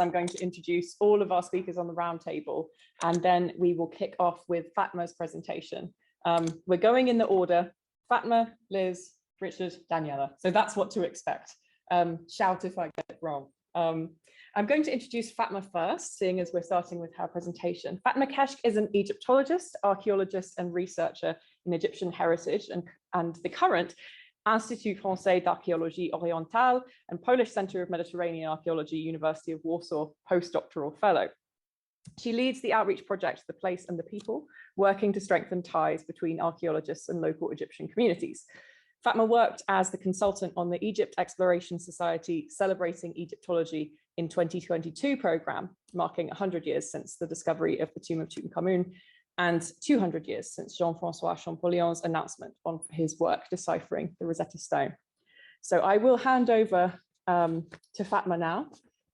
I'm going to introduce all of our speakers on the roundtable, and then we will kick off with Fatma's presentation. We're going in the order: Fatma, Liz, Richard, Daniela. So that's what to expect. Shout if I get it wrong. I'm going to introduce Fatma first, seeing as we're starting with her presentation. Fatma Keshk is an Egyptologist, archaeologist, and researcher in Egyptian heritage, and the current Institut Français d'Archéologie Orientale and Polish Center of Mediterranean Archaeology, University of Warsaw postdoctoral fellow. She leads the outreach project The Place and the People, working to strengthen ties between archaeologists and local Egyptian communities. Fatma worked as the consultant on the Egypt Exploration Society Celebrating Egyptology in 2022 program, marking 100 years since the discovery of the tomb of Tutankhamun and 200 years since Jean-François Champollion's announcement on his work deciphering the Rosetta Stone. So I will hand over to Fatma now,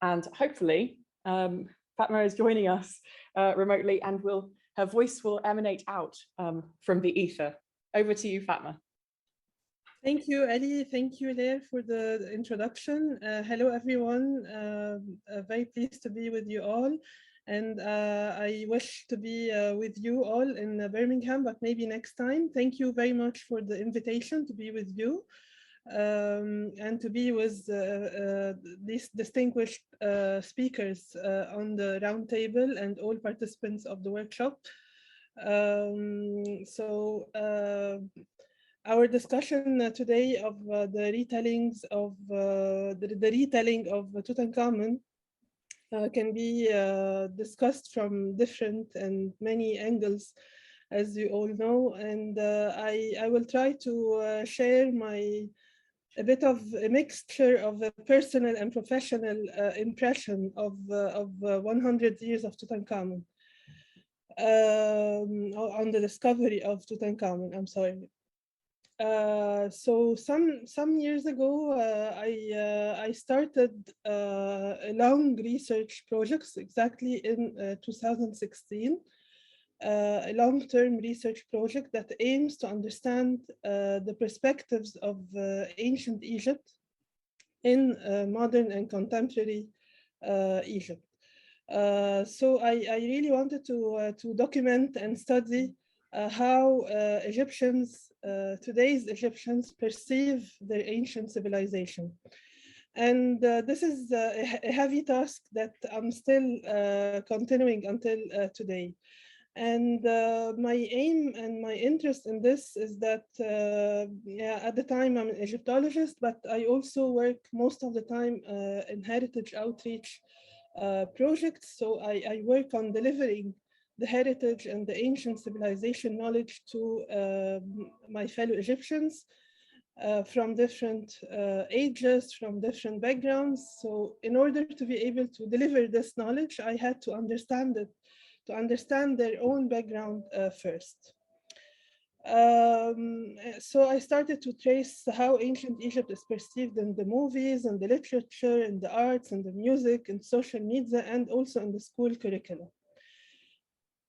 and hopefully Fatma is joining us remotely, and her voice will emanate out from the ether. Over to you, Fatma. Thank you, Ali. Thank you, Leah, for the introduction. Hello, everyone. Very pleased to be with you all. And I wish to be with you all in Birmingham, but maybe next time. Thank you very much for the invitation to be with you and to be with these distinguished speakers on the roundtable and all participants of the workshop. Our discussion today of the retellings of the retelling of Tutankhamun can be discussed from different and many angles, as you all know, and I will try to share a bit of a mixture of a personal and professional impression of 100 years of Tutankhamun, on the discovery of Tutankhamun. I'm sorry. So some years ago, I started a long research project, exactly in 2016, a long-term research project that aims to understand the perspectives of ancient Egypt in modern and contemporary Egypt. So I really wanted to document and study how Egyptians, today's Egyptians, perceive their ancient civilization. And this is a heavy task that I'm still continuing until today. And my aim and my interest in this is that, at the time I'm an Egyptologist, but I also work most of the time in heritage outreach projects. So I work on delivering the heritage and the ancient civilization knowledge to my fellow Egyptians from different ages, from different backgrounds. So in order to be able to deliver this knowledge, I had to understand it, to understand their own background first. So I started to trace how ancient Egypt is perceived in the movies and the literature and the arts and the music and social media, and also in the school curriculum.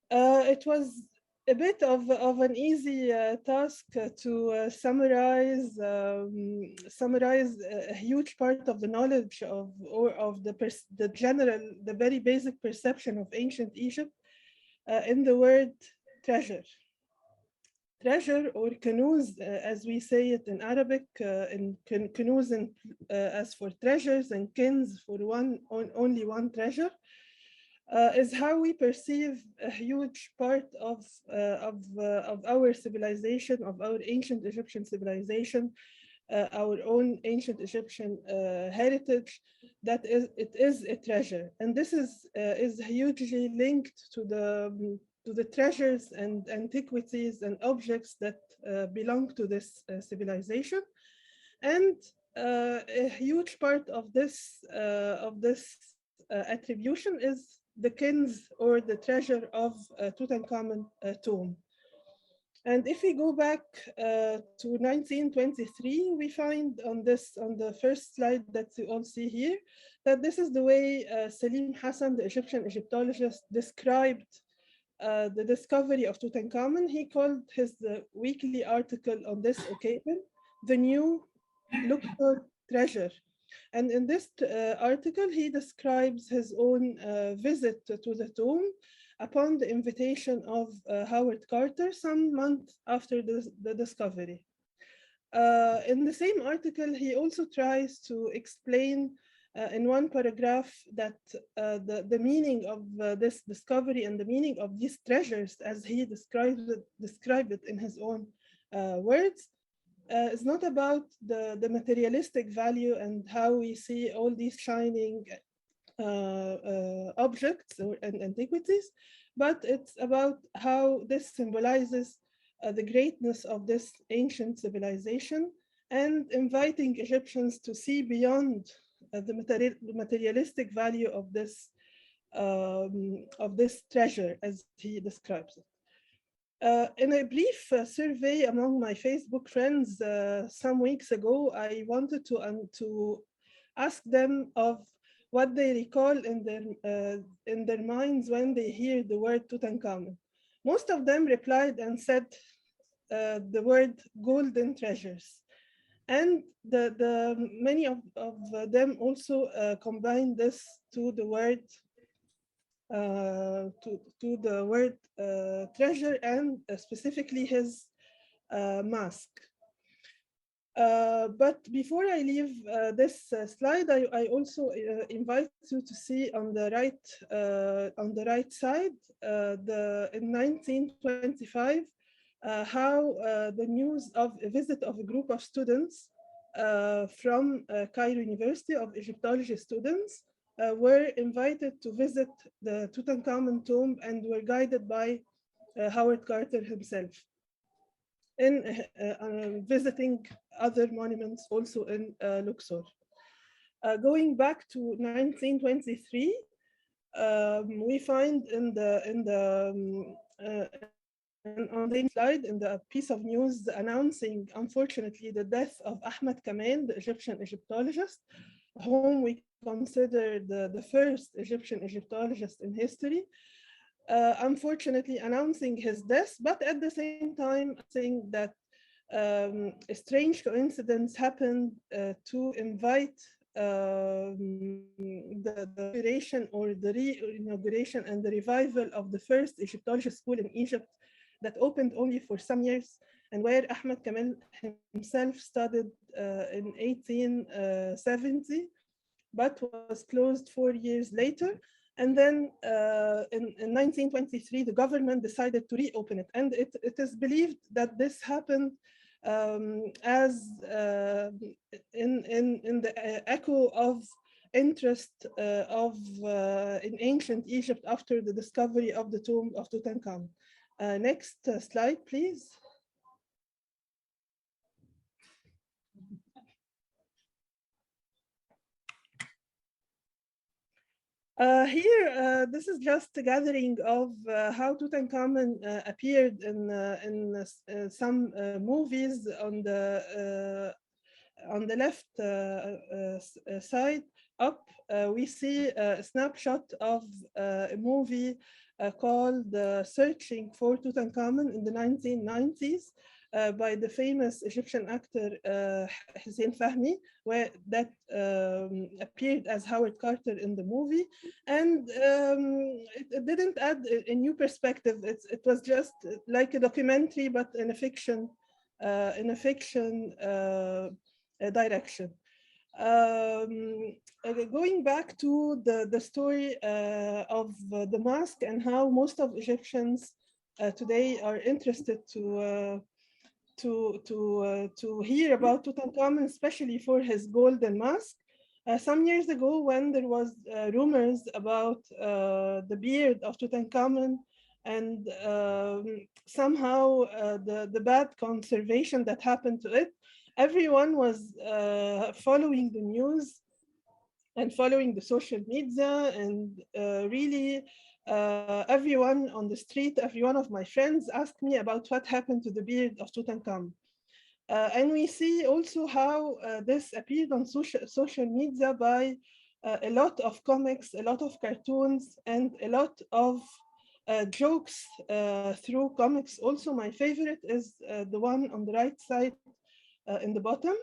It was a bit of an easy task to summarize a huge part of the knowledge of the very basic perception of ancient Egypt in the word treasure. Treasure, or kunuz, as we say it in Arabic, and kunuz as for treasures, and kins for only one treasure. Is how we perceive a huge part of our civilization, of our ancient Egyptian civilization, our own ancient Egyptian heritage. That it is a treasure, and this is hugely linked to the treasures and antiquities and objects that belong to this civilization, and a huge part of this attribution is the kins, or the treasure of Tutankhamun tomb. And if we go back to 1923, we find on the first slide that you all see here, that this is the way Salim Hassan, the Egyptian Egyptologist, described the discovery of Tutankhamun. He called his weekly article on this occasion, "The New Luxor Treasure." And in this article, he describes his own visit to the tomb upon the invitation of Howard Carter some months after the discovery. In the same article, he also tries to explain in one paragraph that the meaning of this discovery and the meaning of these treasures, as he described it in his own words, is not about the materialistic value and how we see all these shining objects and antiquities, but it's about how this symbolizes the greatness of this ancient civilization and inviting Egyptians to see beyond the materialistic value of this treasure, as he describes it. In a brief survey among my Facebook friends some weeks ago, I wanted to ask them of what they recall in their minds when they hear the word Tutankhamun. Most of them replied and said the word golden treasures. And many of them also combined this to the word treasure and specifically his mask. But before I leave this slide, I also invite you to see on the right side, in 1925, how the news of a visit of a group of students from Cairo University of Egyptology students were invited to visit the Tutankhamun tomb and were guided by Howard Carter himself in visiting other monuments also in Luxor. Going back to 1923, we find on the slide in the piece of news announcing, unfortunately, the death of Ahmed Kamal, the Egyptian Egyptologist, whom we consider the first Egyptian Egyptologist in history. Unfortunately announcing his death, but at the same time saying that a strange coincidence happened to invite the inauguration or the re-inauguration and the revival of the first Egyptology school in Egypt that opened only for some years, and where Ahmed Kamal himself studied in 1870, but was closed 4 years later. And then in 1923, the government decided to reopen it. And it is believed that this happened as in the echo of interest in ancient Egypt after the discovery of the tomb of Tutankhamun. Next slide, please. Here, this is just a gathering of how Tutankhamun appeared in some movies. On the left side up, we see a snapshot of a movie called Searching for Tutankhamun in the 1990s. By the famous Egyptian actor Hussein Fahmy, where that appeared as Howard Carter in the movie, and it didn't add a new perspective. It was just like a documentary, but in a fiction direction. Going back to the story of the mask and how most of Egyptians today are interested to hear about Tutankhamun, especially for his golden mask. Some years ago, when there was rumors about the beard of Tutankhamun and somehow the bad conservation that happened to it, everyone was following the news and following the social media, and really everyone on the street, every one of my friends asked me about what happened to the beard of Tutankhamun. And we see also how this appeared on social media by a lot of comics, a lot of cartoons, and a lot of jokes through comics. Also, my favorite is the one on the right side in the bottom.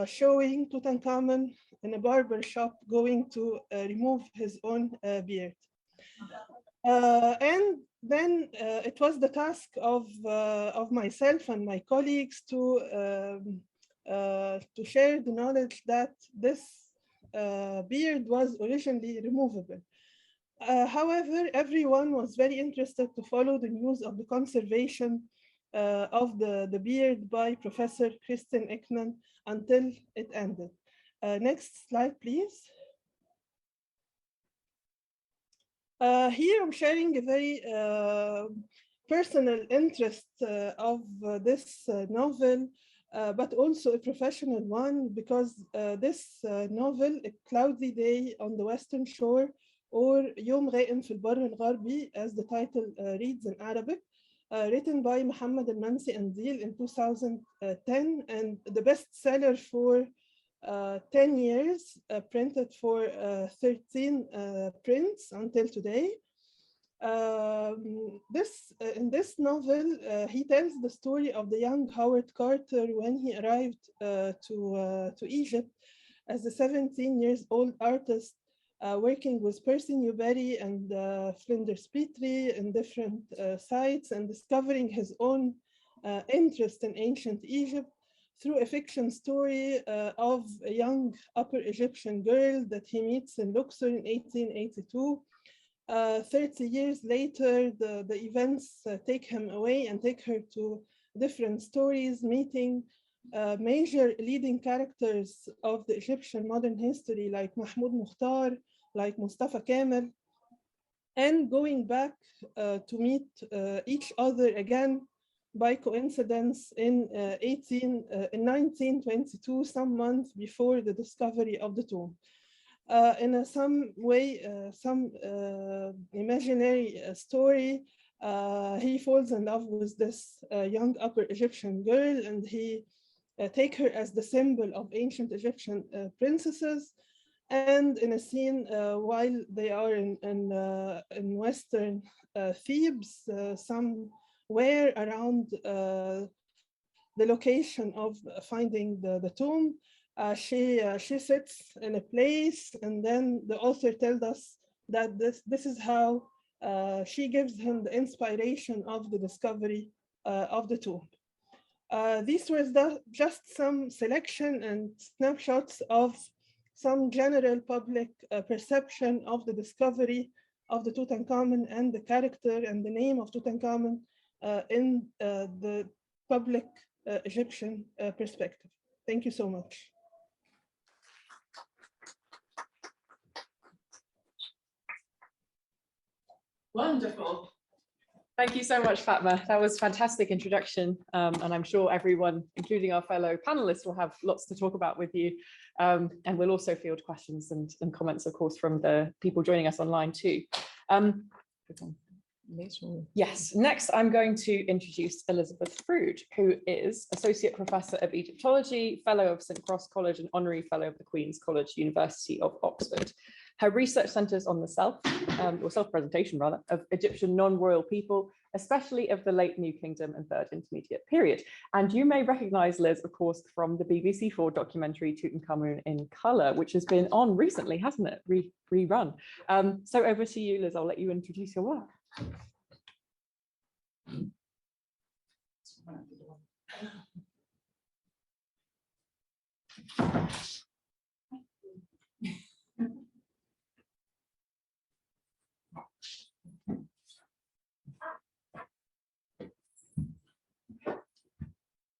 showing Tutankhamun in a barber shop going to remove his own beard. And then it was the task of myself and my colleagues to share the knowledge that this beard was originally removable. However, everyone was very interested to follow the news of the conservation of the beard by Professor Kristen Ekman until it ended. Next slide, please. Here I'm sharing a very personal interest of this novel, but also a professional one, because this novel, A Cloudy Day on the Western Shore, or يوم غائم في البر الغربي, as the title reads in Arabic, written by Muhammad al-Mansi Andil in 2010, and the bestseller for 10 years, printed for 13 prints until today. In this novel, he tells the story of the young Howard Carter when he arrived to Egypt as a 17 years old artist, working with Percy Newberry and Flinders Petrie in different sites, and discovering his own interest in ancient Egypt through a fiction story of a young Upper Egyptian girl that he meets in Luxor in 1882. 30 years later, the events take him away and take her to different stories, meeting major leading characters of the Egyptian modern history, like Mahmoud Mukhtar, like Mustafa Kemal, and going back to meet each other again by coincidence in 1922, some months before the discovery of the tomb. In some way, some imaginary story, he falls in love with this young Upper Egyptian girl, and he take her as the symbol of ancient Egyptian princesses. And in a scene while they are in Western Thebes, somewhere around the location of finding the tomb, she sits in a place, and then the author tells us that this is how she gives him the inspiration of the discovery of the tomb. These were just some selection and snapshots of some general public perception of the discovery of the Tutankhamun and the character and the name of Tutankhamun in the public Egyptian perspective. Thank you so much. Wonderful. Thank you so much, Fatma. That was a fantastic introduction. And I'm sure everyone, including our fellow panelists, will have lots to talk about with you. And we'll also field questions and comments, of course, from the people joining us online too. Yes, next I'm going to introduce Elizabeth Froude, who is Associate Professor of Egyptology, Fellow of St. Cross College and Honorary Fellow of the Queen's College, University of Oxford. Her research centers on the self-presentation rather, of Egyptian non-royal people, especially of the late New Kingdom and Third Intermediate period. And you may recognize Liz, of course, from the BBC4 documentary Tutankhamun in Colour, which has been on recently, hasn't it? Rerun. So over to you, Liz. I'll let you introduce your work.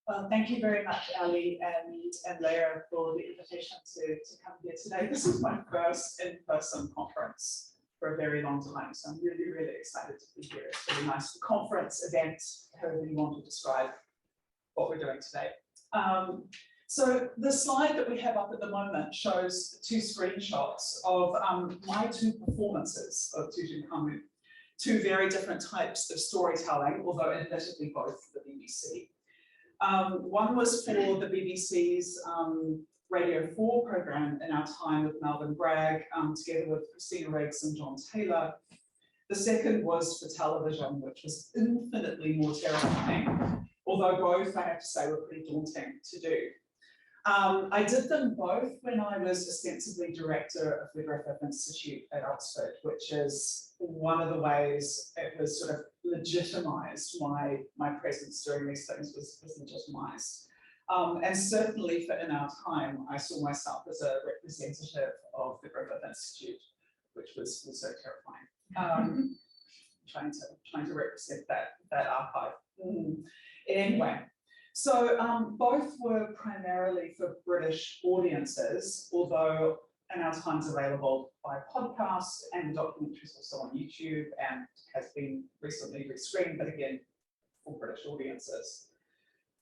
Well, thank you very much, Ali and Leah, for the invitation to come here today. This is my first in-person conference for a very long time, so I'm really, really excited to be here. It's really nice conference event, however you want to describe what we're doing today. So the slide that we have up at the moment shows two screenshots of my two performances of Tutankhamun, two very different types of storytelling, although admittedly both the BBC. One was for the BBC's Radio 4 program in our time with Melvyn Bragg, together with Christina Riggs and John Taylor. The second was for television, which was infinitely more terrifying, although both, I have to say, were pretty daunting to do. I did them both when I was ostensibly director of the Griffith Institute at Oxford, which is one of the ways it was sort of legitimised why my presence doing these things was legitimised. And certainly for In Our Time, I saw myself as a representative of the Griffith Institute, which was also terrifying. Trying to represent that archive. Anyway, so both were primarily for British audiences, although In Our Time's available by podcast, and the documentary is also on YouTube and has been recently rescreened, but again, for British audiences.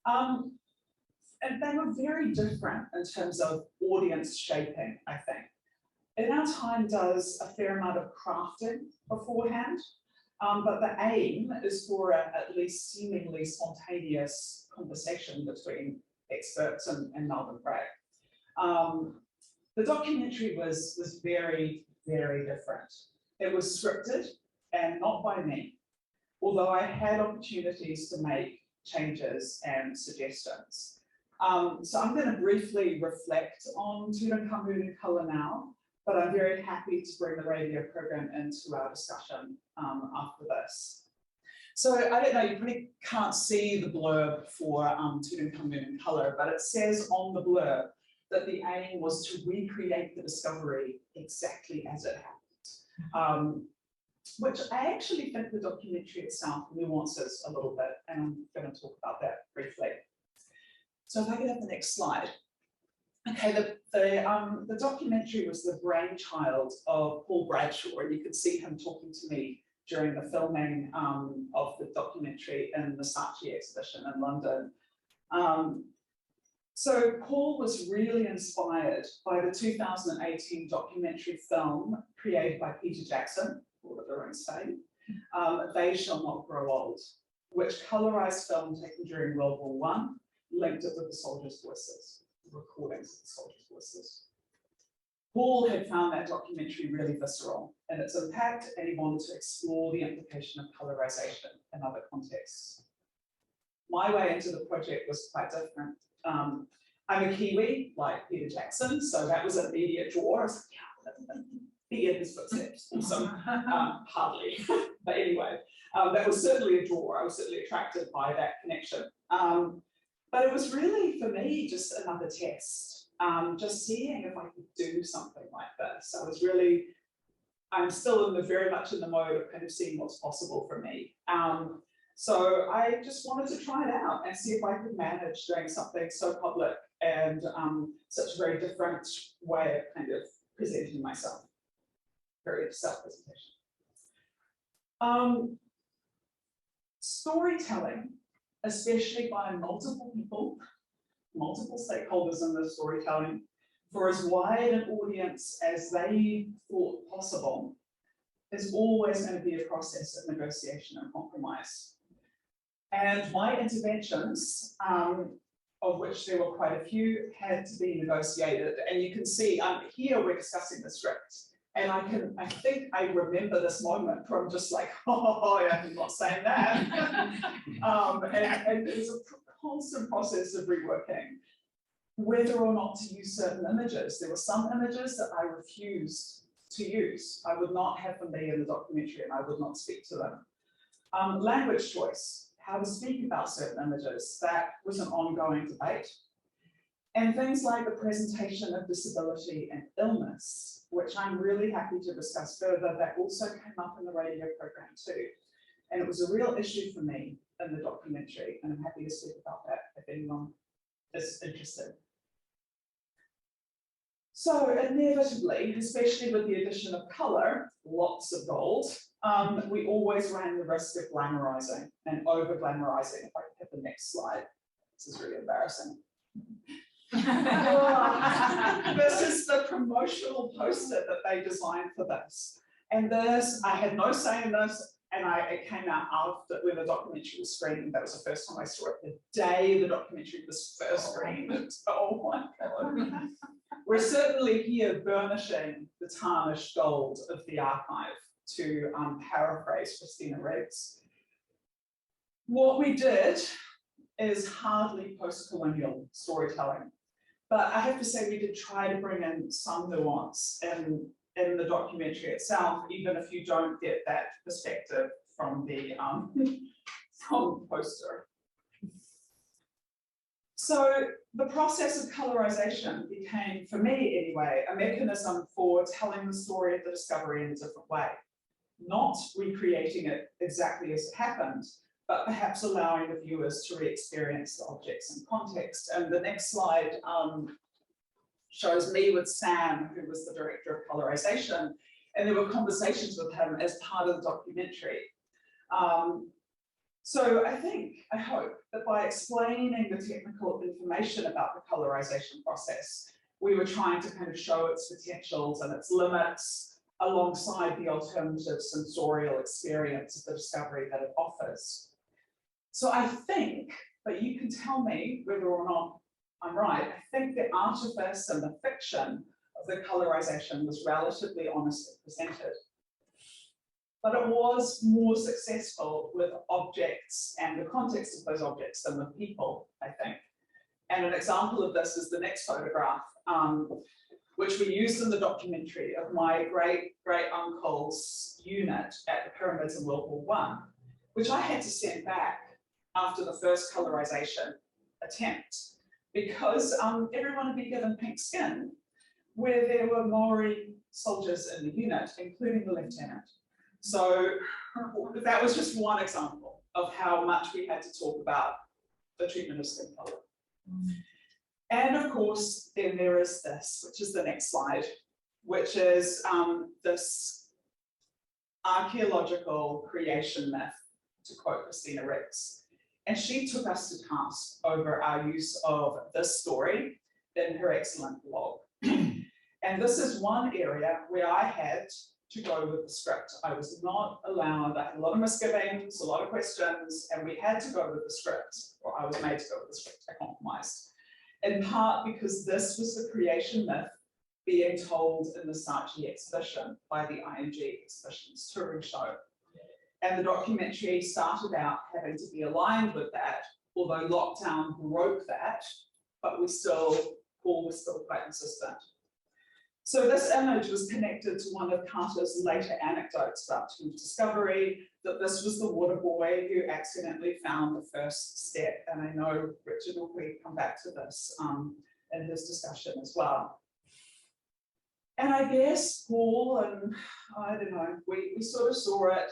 And they were very different in terms of audience shaping, I think. In Our Time does a fair amount of crafting beforehand, but the aim is for at least seemingly spontaneous conversation between experts and Melvyn Bragg. The documentary was very, very different. It was scripted and not by me, although I had opportunities to make changes and suggestions. So I'm going to briefly reflect on Tutankhamun in colour now, but I'm very happy to bring the radio program into our discussion after this. So I don't know, you probably can't see the blurb for Tutankhamun in colour, but it says on the blurb that the aim was to recreate the discovery exactly as it happened. Which I actually think the documentary itself nuances a little bit, and I'm going to talk about that briefly. So if I could have the next slide. Okay, the documentary was the brainchild of Paul Bradshaw, and you could see him talking to me during the filming of the documentary in the Saatchi exhibition in London. So Paul was really inspired by the 2018 documentary film created by Peter Jackson, Lord of the Rings fame, They Shall Not Grow Old, which colorized film taken during World War I, linked it with the soldiers' voices, recordings of the soldiers' voices. Paul had found that documentary really visceral in its impact, and he wanted to explore the implication of colorization in other contexts. My way into the project was quite different. I'm a Kiwi, like Peter Jackson, so that was an immediate draw. I was like, yeah, be in his footsteps, also, hardly. But anyway, that was certainly a draw. I was certainly attracted by that connection. But it was really, for me, just another test, just seeing if I could do something like this. I'm still very much in the mode of kind of seeing what's possible for me. So I just wanted to try it out and see if I could manage doing something so public and such a very different way of kind of presenting myself, very self-presentation. Storytelling, especially by multiple people, multiple stakeholders in the storytelling, for as wide an audience as they thought possible, is always going to be a process of negotiation and compromise. And my interventions, of which there were quite a few, had to be negotiated. And you can see here we're discussing the script. And I think I remember this moment from just like, oh yeah, I'm not saying that. and it's a constant process of reworking whether or not to use certain images. There were some images that I refused to use. I would not have them be in the documentary and I would not speak to them. Language choice, how to speak about certain images, that was an ongoing debate. And things like the presentation of disability and illness, which I'm really happy to discuss further, that also came up in the radio program too. And it was a real issue for me in the documentary, and I'm happy to speak about that if anyone is interested. So inevitably, especially with the addition of colour, lots of gold, we always ran the risk of glamorizing and over-glamorizing. If I could hit the next slide, this is really embarrassing. This is the promotional poster that they designed for this. And this, I had no say in this, and it came out after when the documentary was screened. That was the first time I saw it. The day the documentary was first screened. Oh my God. We're certainly here burnishing the tarnished gold of the archive, to paraphrase Christina Riggs. What we did is hardly post-colonial storytelling. But I have to say, we did try to bring in some nuance in the documentary itself, even if you don't get that perspective from the from the poster. So the process of colorization became, for me anyway, a mechanism for telling the story of the discovery in a different way. Not recreating it exactly as it happened, but perhaps allowing the viewers to re-experience the objects in context. And the next slide shows me with Sam, who was the director of colorization, and there were conversations with him as part of the documentary. So I hope that by explaining the technical information about the colorization process, we were trying to kind of show its potentials and its limits alongside the alternative sensorial experience of the discovery that it offers. So I think, but you can tell me whether or not I'm right, I think the artifice and the fiction of the colorization was relatively honestly presented. But it was more successful with objects and the context of those objects than with people, I think. And an example of this is the next photograph, which we used in the documentary of my great-uncle's unit at the pyramids in World War I, which I had to send back after the first colorization attempt, because everyone had been given pink skin, where there were Maori soldiers in the unit, including the lieutenant. So that was just one example of how much we had to talk about the treatment of skin color. And of course, then there is this, which is the next slide, which is this archaeological creation myth, to quote Christina Ricks. And she took us to task over our use of this story in her excellent blog. And this is one area where I had to go with the script. I was not allowed, I had a lot of misgivings, a lot of questions, and we had to go with the script, or I was made to go with the script, I compromised. In part because this was the creation myth being told in the Saatchi exhibition by the IMG Exhibitions touring show. And the documentary started out having to be aligned with that, although lockdown broke that, but all were still quite insistent. So this image was connected to one of Carter's later anecdotes about tomb discovery, that this was the water boy who accidentally found the first step. And I know Richard will come back to this in his discussion as well. And I guess Paul and I don't know, we sort of saw it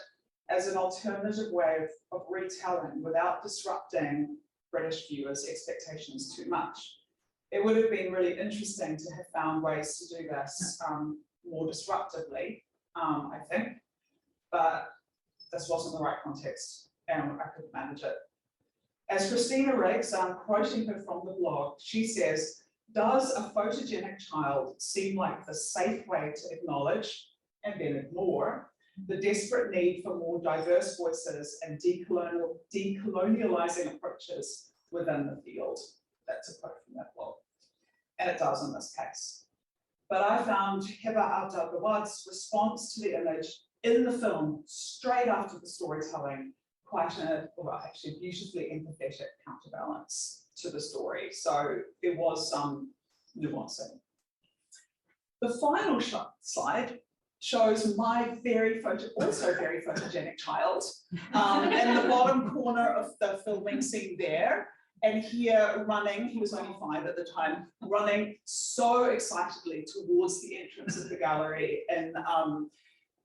as an alternative way of retelling without disrupting British viewers' expectations too much. It would have been really interesting to have found ways to do this more disruptively, I think, but this wasn't the right context and I couldn't manage it. As Christina Ricks, quoting her from the blog, she says, "Does a photogenic child seem like the safe way to acknowledge and then ignore the desperate need for more diverse voices and decolonializing approaches within the field?" That's a quote from that blog. And it does in this case. But I found Heba Abdel-Gawad's response to the image in the film, straight after the storytelling, quite actually beautifully empathetic counterbalance to the story. So there was some nuancing. The final slide shows my also very photogenic child in the bottom corner of the filming scene there. And here running, he was only 5 at the time, running so excitedly towards the entrance of the gallery of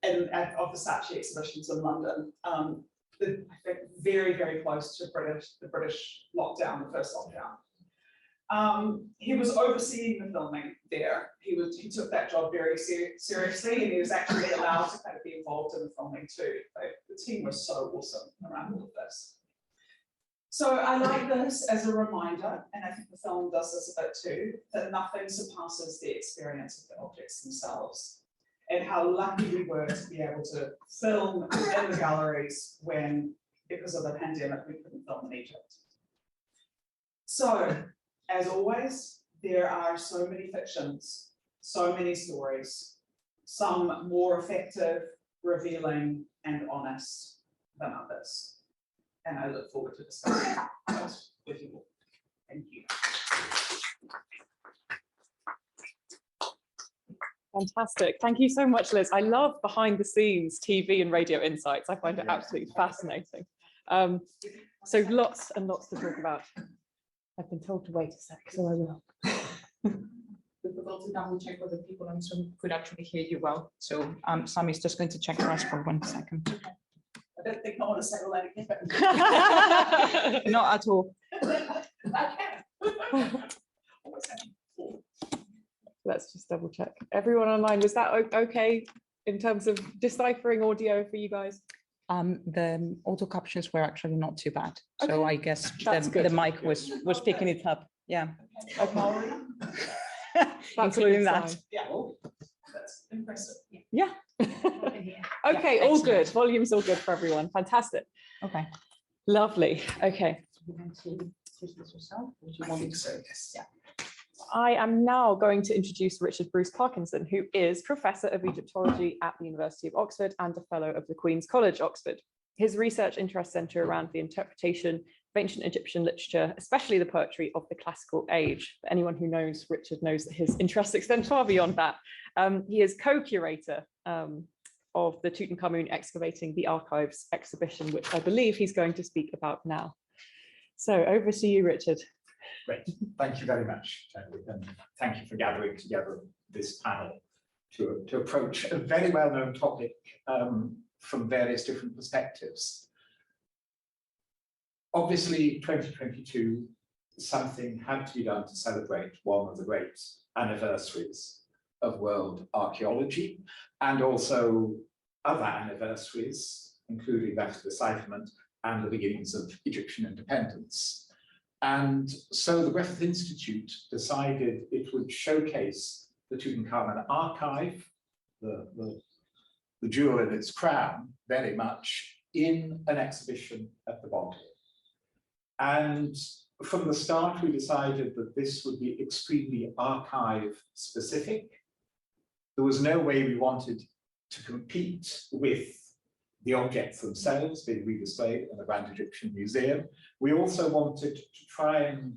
the Saatchi exhibitions in London. I think very, very close to the British lockdown, the first lockdown. He was overseeing the filming there. He took that job very seriously, and he was actually allowed to kind of be involved in the filming too. The team was so awesome around all of this. So I like this as a reminder, and I think the film does this a bit too, that nothing surpasses the experience of the objects themselves, and how lucky we were to be able to film in the galleries when, because of the pandemic, we couldn't film in Egypt. So, as always, there are so many fictions, so many stories, some more effective, revealing, and honest than others. And I look forward to discussing those with you all. Thank you. Fantastic. Thank you so much, Liz. I love behind the scenes TV and radio insights. I find it absolutely fascinating. So lots and lots to talk about. I've been told to wait a sec, so I will. We forgot to double check whether people on Zoom could actually hear you well. So Sammy's just going to check for us for 1 second. I don't think I want to say all that again. Not at all. Let's just double check. Everyone online, was that okay in terms of deciphering audio for you guys? The auto captions were actually not too bad. So Okay. I guess That's good. the mic was picking it up. Yeah, Okay. That's a including good that. sign. Yeah, well, that's impressive. Yeah. Okay, all good. Volume's all good for everyone. Fantastic. Okay. Lovely. Okay. I think so, yes. Yeah. I am now going to introduce Richard Bruce Parkinson, who is Professor of Egyptology at the University of Oxford and a Fellow of the Queen's College, Oxford. His research interests centre around the interpretation of ancient Egyptian literature, especially the poetry of the classical age. For anyone who knows Richard knows that his interests extend far beyond that. He is co-curator of the Tutankhamun Excavating the Archives exhibition, which I believe he's going to speak about now. So over to you, Richard. Great, thank you very much, Terry, and thank you for gathering together this panel to approach a very well-known topic from various different perspectives. Obviously, 2022, something had to be done to celebrate one of the great anniversaries of world archaeology, and also other anniversaries, including that of decipherment and the beginnings of Egyptian independence. And so the Griffith Institute decided it would showcase the Tutankhamun archive, the jewel in its crown, very much in an exhibition at the Bodleian. And from the start, we decided that this would be extremely archive specific. There was no way we wanted to compete with the objects themselves being redisplayed in the Grand Egyptian Museum. We also wanted to try and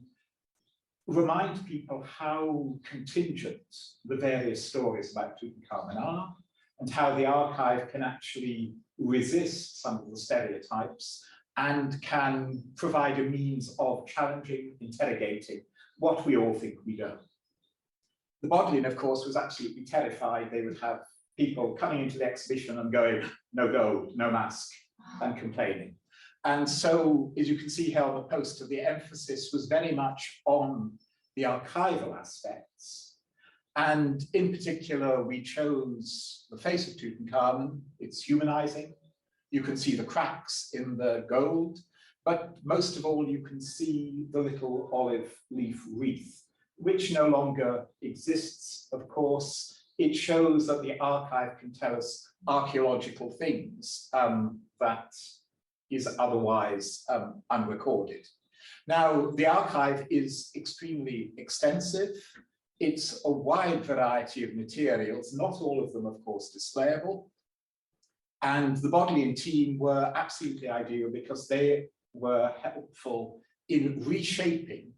remind people how contingent the various stories about Tutankhamun are, and how the archive can actually resist some of the stereotypes and can provide a means of challenging, interrogating what we all think we know. The Bodleian, of course, was absolutely terrified they would have people coming into the exhibition and going, no gold, no mask, and complaining. And so, as you can see here on the poster, the emphasis was very much on the archival aspects. And in particular, we chose the face of Tutankhamun. It's humanizing. You can see the cracks in the gold, but most of all, you can see the little olive leaf wreath, which no longer exists, of course. It shows that the archive can tell us archaeological things that is otherwise unrecorded. Now, the archive is extremely extensive. It's a wide variety of materials, not all of them, of course, displayable. And the Bodleian team were absolutely ideal because they were helpful in reshaping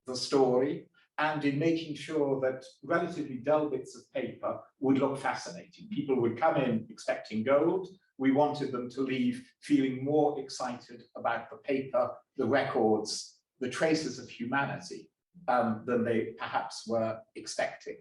the story and in making sure that relatively dull bits of paper would look fascinating. People would come in expecting gold. We wanted them to leave feeling more excited about the paper, the records, the traces of humanity than they perhaps were expecting.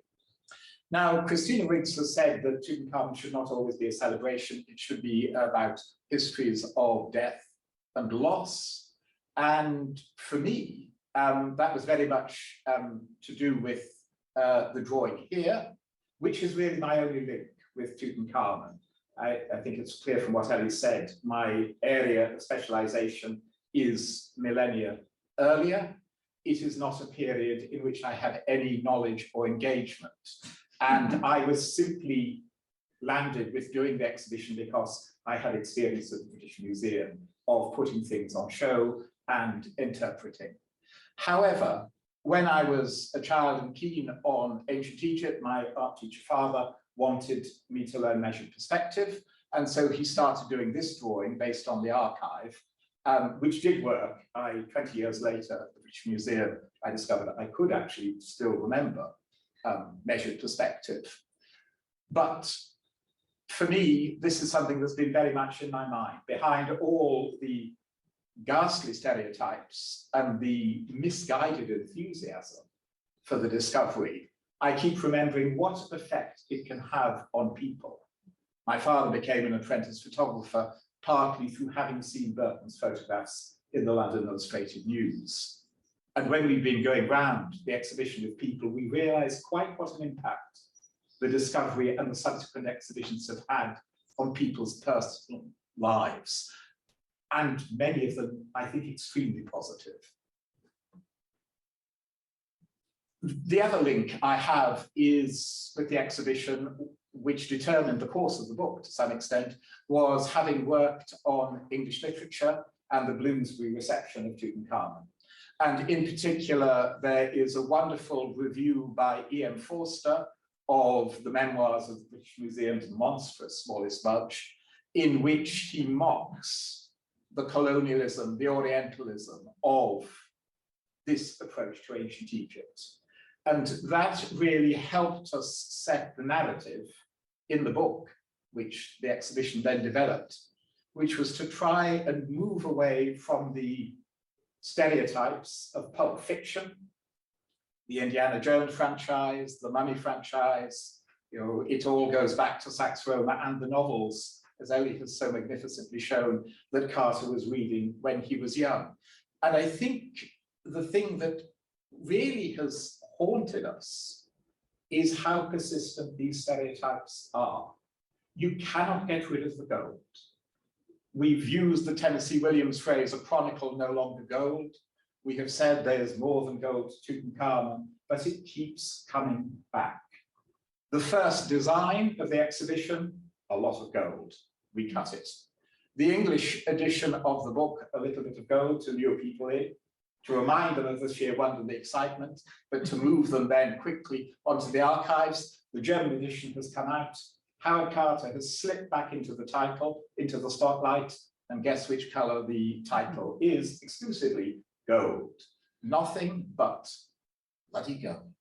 Now, Christina Riggs has said that Tutankhamun should not always be a celebration. It should be about histories of death and loss. And for me, that was very much to do with the drawing here, which is really my only link with Tutankhamun. I think it's clear from what Ellie said, my area of specialization is millennia earlier. It is not a period in which I had any knowledge or engagement. And I was simply landed with doing the exhibition because I had experience at the British Museum of putting things on show and interpreting. However, when I was a child and keen on ancient Egypt, my art teacher father wanted me to learn measured perspective. And so he started doing this drawing based on the archive, which did work. 20 years later at the British Museum, I discovered that I could actually still remember measured perspective. But for me, this is something that's been very much in my mind. Behind all the ghastly stereotypes and the misguided enthusiasm for the discovery, I keep remembering what effect it can have on people. My father became an apprentice photographer partly through having seen Burton's photographs in the London Illustrated News. And when we've been going round the exhibition with people, we realize quite what an impact the discovery and the subsequent exhibitions have had on people's personal lives. And many of them, I think, extremely positive. The other link I have is with the exhibition, which determined the course of the book to some extent, was having worked on English literature and the Bloomsbury reception of Tutankhamun. And in particular, there is a wonderful review by E.M. Forster of the memoirs of the British Museum's monstrous Smallis Budge, in which he mocks the colonialism, the Orientalism of this approach to ancient Egypt. And that really helped us set the narrative in the book, which the exhibition then developed, which was to try and move away from the stereotypes of pulp fiction, the Indiana Jones franchise, the Mummy franchise, it all goes back to Sax Roma and the novels, as Ellie has so magnificently shown, that Carter was reading when he was young. And I think the thing that really has haunted us is how persistent these stereotypes are. You cannot get rid of the gold. We've used the Tennessee Williams phrase, a chronicle no longer gold. We have said there's more than gold to Tutankhamun, but it keeps coming back. The first design of the exhibition, a lot of gold, we cut it. The English edition of the book, a little bit of gold to lure people in, to remind them of the sheer wonder and the excitement, but to move them then quickly onto the archives. The German edition has come out. Howard Carter has slipped back into the title, into the spotlight, and guess which color the title is? Exclusively gold. Nothing but bloody gold.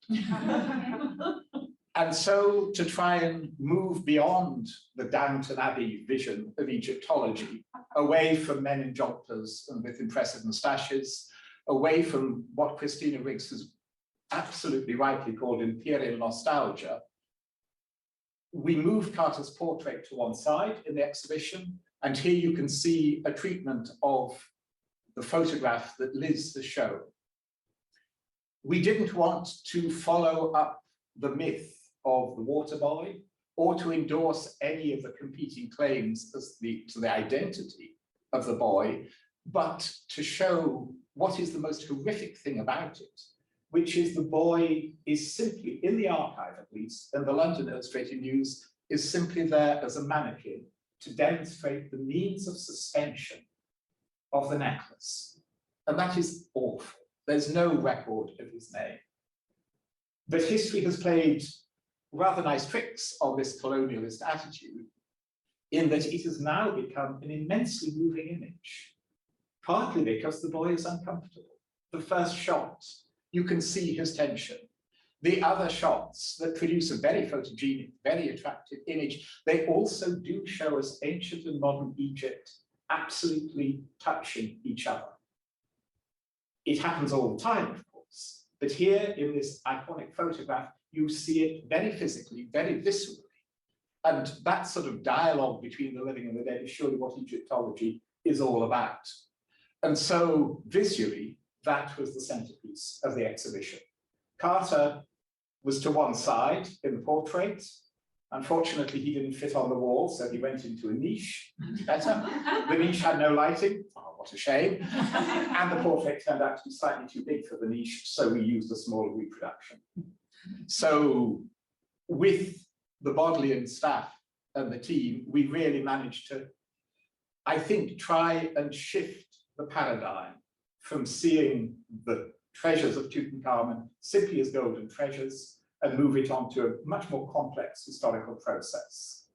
And so to try and move beyond the Downton Abbey vision of Egyptology, away from men in jodhpurs and with impressive moustaches, away from what Christina Riggs has absolutely rightly called imperial nostalgia, we moved Carter's portrait to one side in the exhibition, and here you can see a treatment of the photograph that Liz has shown. We didn't want to follow up the myth of the water boy or to endorse any of the competing claims as to the identity of the boy, but to show what is the most horrific thing about it, which is the boy is simply, in the archive at least, and the London Illustrated News is simply there as a mannequin to demonstrate the means of suspension of the necklace. And that is awful. There's no record of his name. But history has played rather nice tricks on this colonialist attitude in that it has now become an immensely moving image, partly because the boy is uncomfortable. The first shot, you can see his tension. The other shots that produce a very photogenic, very attractive image, they also do show us ancient and modern Egypt absolutely touching each other. It happens all the time, of course, but here in this iconic photograph, you see it very physically, very viscerally. And that sort of dialogue between the living and the dead is surely what Egyptology is all about. And so visually, that was the centerpiece of the exhibition. Carter was to one side in the portrait. Unfortunately, he didn't fit on the wall, so he went into a niche. Better. The niche had no lighting. Oh, what a shame. And the portrait turned out to be slightly too big for the niche, so we used a smaller reproduction. So with the Bodleian staff and the team, we really managed to, I think, try and shift the paradigm from seeing the treasures of Tutankhamun simply as golden treasures and move it on to a much more complex historical process.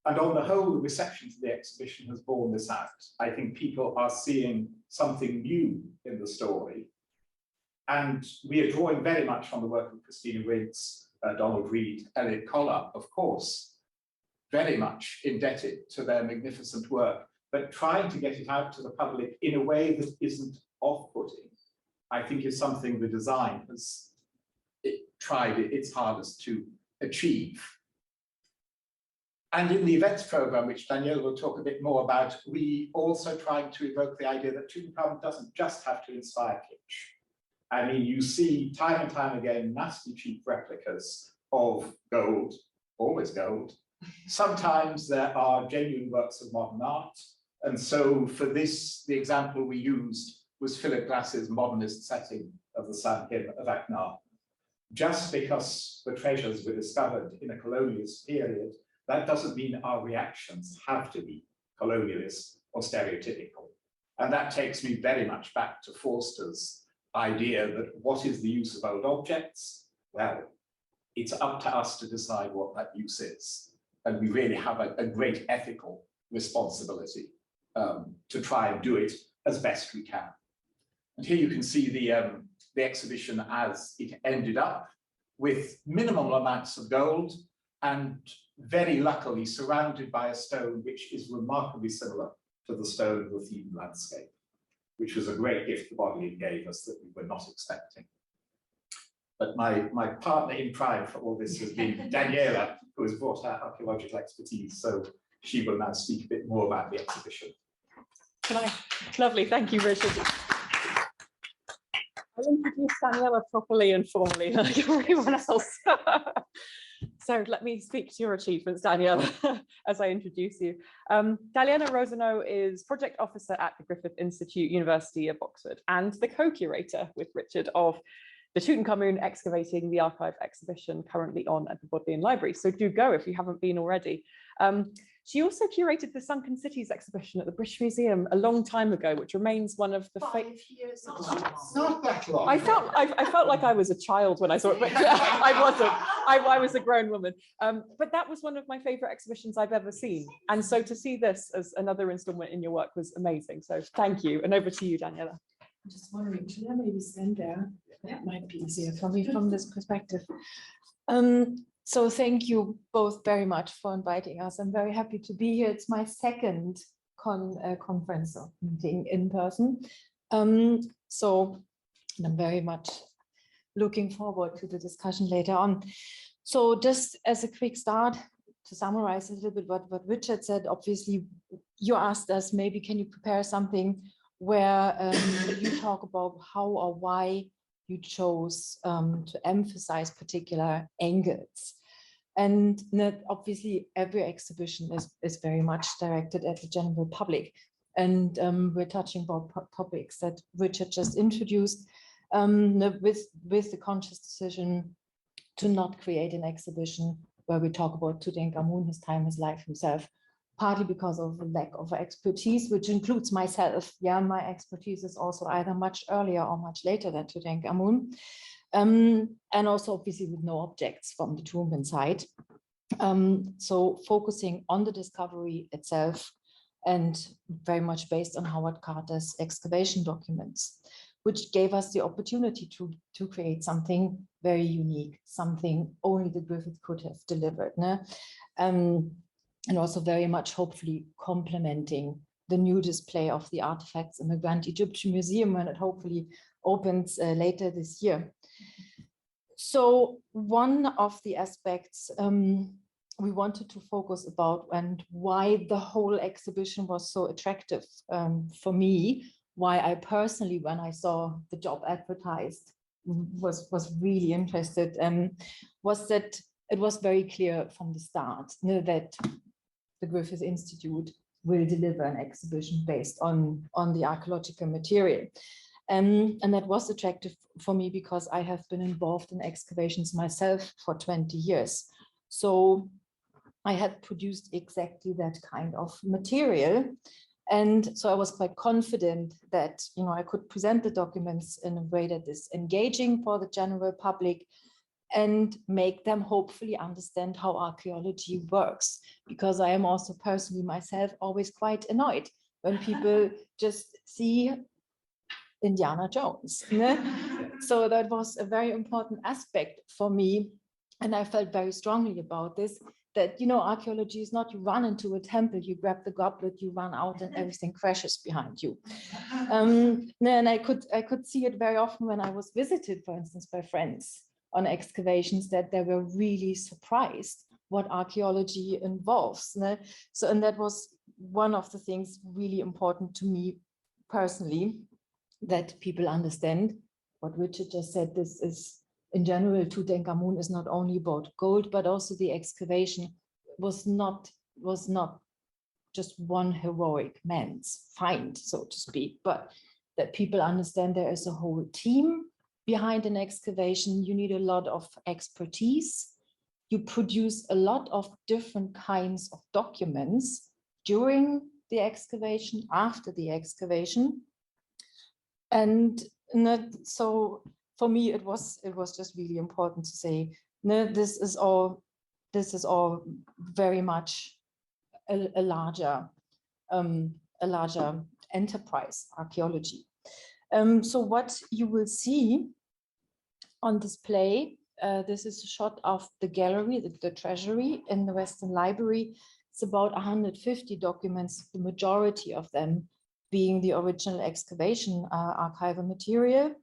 And on the whole, the reception to the exhibition has borne this out. I think people are seeing something new in the story. And we are drawing very much on the work of Christina Riggs, Donald Reed, Elliot Collar, of course, very much indebted to their magnificent work, but trying to get it out to the public in a way that isn't off-putting, I think is something the design has tried its hardest to achieve. And in the events program, which Daniela will talk a bit more about, we also tried to evoke the idea that Tutankhamun doesn't just have to inspire kitsch. I mean, you see time and time again, nasty cheap replicas of gold, always gold. Sometimes there are genuine works of modern art. And so for this, the example we used was Philip Glass's modernist setting of the Sun Hymn of Aknar. Just because the treasures were discovered in a colonialist period, that doesn't mean our reactions have to be colonialist or stereotypical. And that takes me very much back to Forster's idea that what is the use of old objects? Well, it's up to us to decide what that use is. And we really have a great ethical responsibility to try and do it as best we can. And here you can see the exhibition as it ended up, with minimal amounts of gold and very luckily surrounded by a stone which is remarkably similar to the stone of the Theban landscape, which was a great gift the Bodleian gave us that we were not expecting. But my partner in crime for all this has been Daniela, who has brought her archaeological expertise, so she will now speak a bit more about the exhibition. Lovely, thank you, Richard. I'll introduce Daniela properly and formally, like everyone else. So let me speak to your achievements, Daniela, as I introduce you. Daliana Rosano is project officer at the Griffith Institute, University of Oxford, and the co-curator with Richard of the Tutankhamun Excavating the Archive exhibition currently on at the Bodleian Library. So do go if you haven't been already. She also curated the Sunken Cities exhibition at the British Museum a long time ago, which remains one of the 5 years. Not that long. I felt like I was a child when I saw it, but I wasn't. I was a grown woman. But that was one of my favorite exhibitions I've ever seen. And so to see this as another installment in your work was amazing. So thank you. And over to you, Daniela. I'm just wondering, should I maybe stand there? That might be easier for me from this perspective. So thank you both very much for inviting us. I'm very happy to be here. It's my second conference or meeting in person. So I'm very much looking forward to the discussion later on. So just as a quick start, to summarize a little bit what Richard said, obviously you asked us, maybe can you prepare something where you talk about how or why you chose to emphasize particular angles. And obviously every exhibition is very much directed at the general public. And we're touching about topics that Richard just introduced with the conscious decision to not create an exhibition where we talk about Tutankhamun, his time, his life, himself, partly because of a lack of expertise, which includes myself. Yeah, my expertise is also either much earlier or much later than Tutankhamun. And also obviously with no objects from the tomb inside. So focusing on the discovery itself and very much based on Howard Carter's excavation documents, which gave us the opportunity to create something very unique, something only the Griffith could have delivered. And also very much hopefully complementing the new display of the artifacts in the Grand Egyptian Museum when it hopefully opens later this year. So one of the aspects we wanted to focus about and why the whole exhibition was so attractive for me, why I personally, when I saw the job advertised, was really interested, was that it was very clear from the start that the Griffith Institute will deliver an exhibition based on the archaeological material. And that was attractive for me because I have been involved in excavations myself for 20 years. So I had produced exactly that kind of material. And so I was quite confident that, I could present the documents in a way that is engaging for the general public and make them hopefully understand how archaeology works. Because I am also personally myself always quite annoyed when people just see Indiana Jones. So that was a very important aspect for me and I felt very strongly about this, that, you know, archaeology is not you run into a temple, you grab the goblet, you run out and everything crashes behind you. And I could see it very often when I was visited, for instance, by friends on excavations, that they were really surprised what archaeology involves. So, and that was one of the things really important to me personally, that people understand what Richard just said. This is, in general, Tutankhamun is not only about gold, but also the excavation was not just one heroic man's find, so to speak, but that people understand there is a whole team behind an excavation. You need a lot of expertise. You produce a lot of different kinds of documents during the excavation, after the excavation. And so for me, it was just really important to say, no, this is all very much a larger enterprise, archaeology. So what you will see on display, this is a shot of the gallery, the treasury in the Western Library. It's about 150 documents, the majority of them being the original excavation archival material.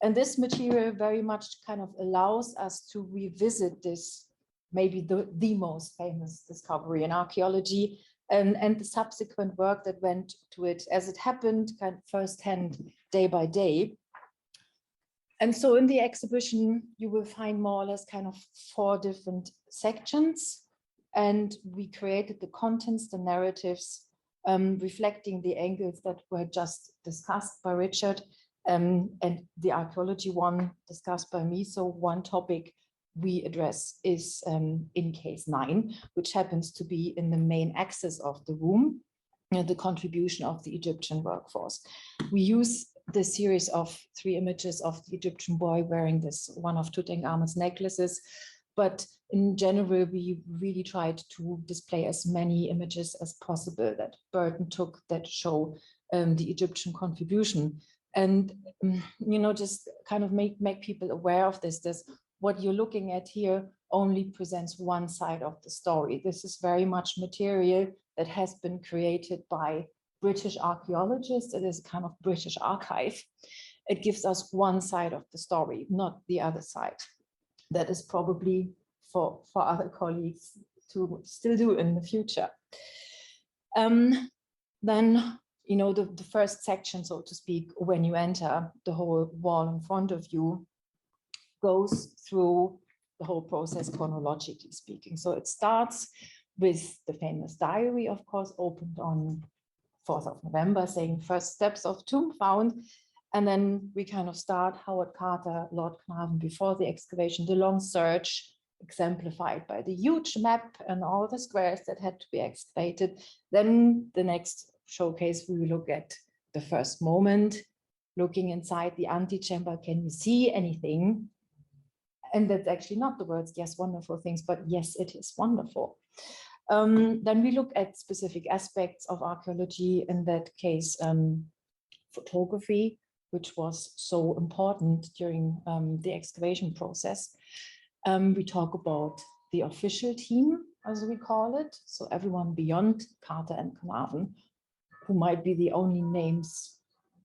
And this material very much kind of allows us to revisit this, maybe the most famous discovery in archaeology, and the subsequent work that went to it as it happened, kind of firsthand, day by day. And so in the exhibition, you will find more or less kind of 4 different sections. And we created the contents, the narratives, reflecting the angles that were just discussed by Richard, and the archaeology one discussed by me. So one topic we address is in case 9, which happens to be in the main axis of the room, the contribution of the Egyptian workforce. We use the series of 3 images of the Egyptian boy wearing this, one of Tutankhamun's necklaces. But in general, we really tried to display as many images as possible that Burton took that show the Egyptian contribution. And, you know, just kind of make people aware of this. What you're looking at here only presents one side of the story. This is very much material that has been created by British archaeologists. It is kind of British archive. It gives us one side of the story, not the other side. That is probably for other colleagues to still do in the future. Then, you know, the first section, so to speak, when you enter, the whole wall in front of you goes through the whole process chronologically speaking. So it starts with the famous diary, of course, opened on 4th of November, saying first steps of tomb found. And then we kind of start Howard Carter, Lord Carnarvon before the excavation, the long search, exemplified by the huge map and all the squares that had to be excavated. Then the next showcase, we will look at the first moment, looking inside the antechamber. Can you see anything? And that's actually not the words, yes, wonderful things, but yes, it is wonderful. Then we look at specific aspects of archaeology, in that case, photography, which was so important during the excavation process. We talk about the official team, as we call it, so everyone beyond Carter and Carnarvon, who might be the only names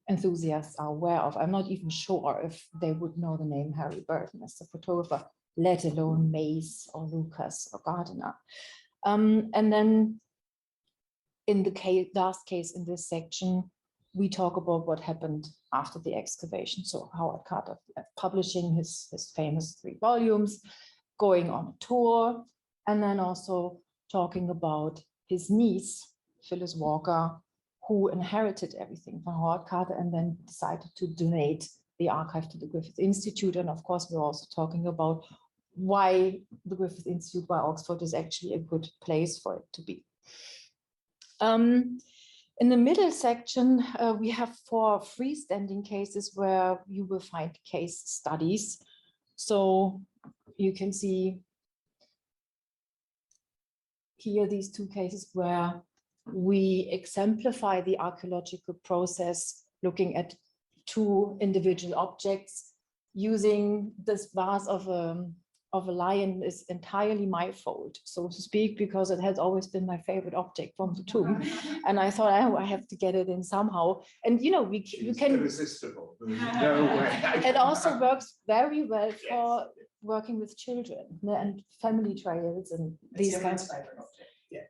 enthusiasts are aware of. I'm not even sure if they would know the name Harry Burton as the photographer, let alone Mace or Lucas or Gardiner. And then in the last case in this section, we talk about what happened after the excavation. So Howard Carter publishing his famous 3 volumes, going on a tour, and then also talking about his niece, Phyllis Walker, who inherited everything from Howard Carter and then decided to donate the archive to the Griffith Institute. And of course, we're also talking about why the Griffith Institute, why Oxford is actually a good place for it to be. In the middle section, we have 4 freestanding cases where you will find case studies. So you can see here these 2 cases where we exemplify the archaeological process, looking at 2 individual objects, using this vase of of a lion is entirely my fault, so to speak, because it has always been my favorite object from the tomb. And I thought, oh, I have to get it in somehow. And you know, you She's can, irresistible. There's no way. it also works very well for working with children and family trails and these kinds of favorite object. Yeah,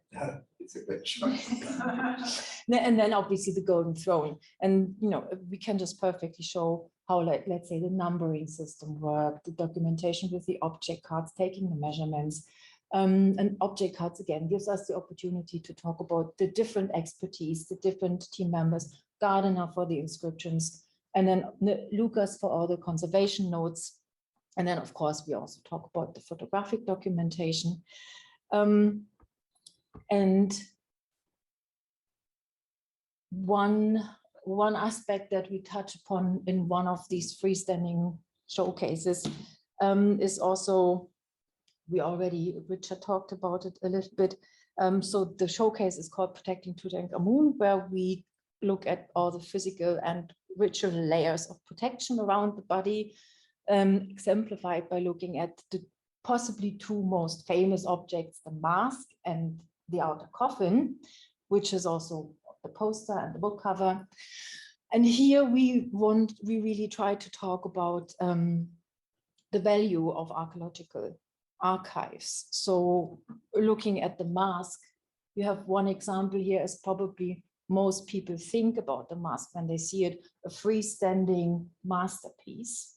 it's a good choice. And then obviously the golden throne. And, you know, we can just perfectly show how, like, let's say the numbering system worked, the documentation with the object cards, taking the measurements. And object cards, again, gives us the opportunity to talk about the different expertise, the different team members, Gardiner for the inscriptions, and then Lucas for all the conservation notes. And then, of course, we also talk about the photographic documentation. And one aspect that we touch upon in one of these freestanding showcases is also, Richard talked about it a little bit. So the showcase is called Protecting Tutankhamun, where we look at all the physical and ritual layers of protection around the body, exemplified by looking at the possibly two most famous objects, the mask and the outer coffin, which is also the poster and the book cover. And here we really try to talk about the value of archaeological archives. So looking at the mask, you have one example here, is probably most people think about the mask when they see it, a freestanding masterpiece,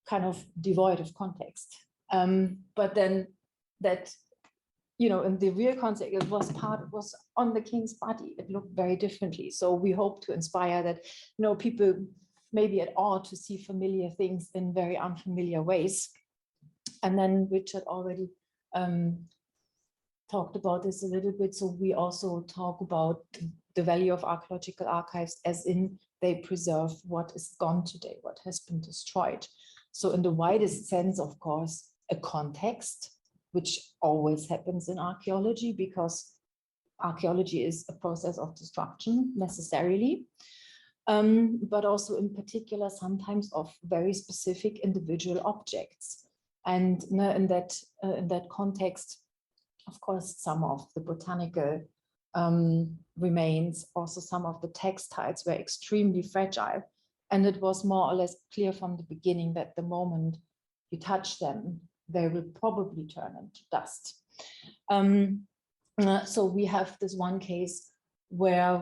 kind of devoid of context. But then that, you know, in the real context, it was on the king's body. It looked very differently. So we hope to inspire that, you know, people maybe at awe to see familiar things in very unfamiliar ways. And then Richard already talked about this a little bit. So we also talk about the value of archaeological archives, as in they preserve what is gone today, what has been destroyed. So in the widest sense, of course, a context, which always happens in archaeology, because archaeology is a process of destruction necessarily, but also in particular sometimes of very specific individual objects. And in that context, of course, some of the botanical remains, also some of the textiles were extremely fragile. And it was more or less clear from the beginning that the moment you touch them, they will probably turn into dust. So we have this one case where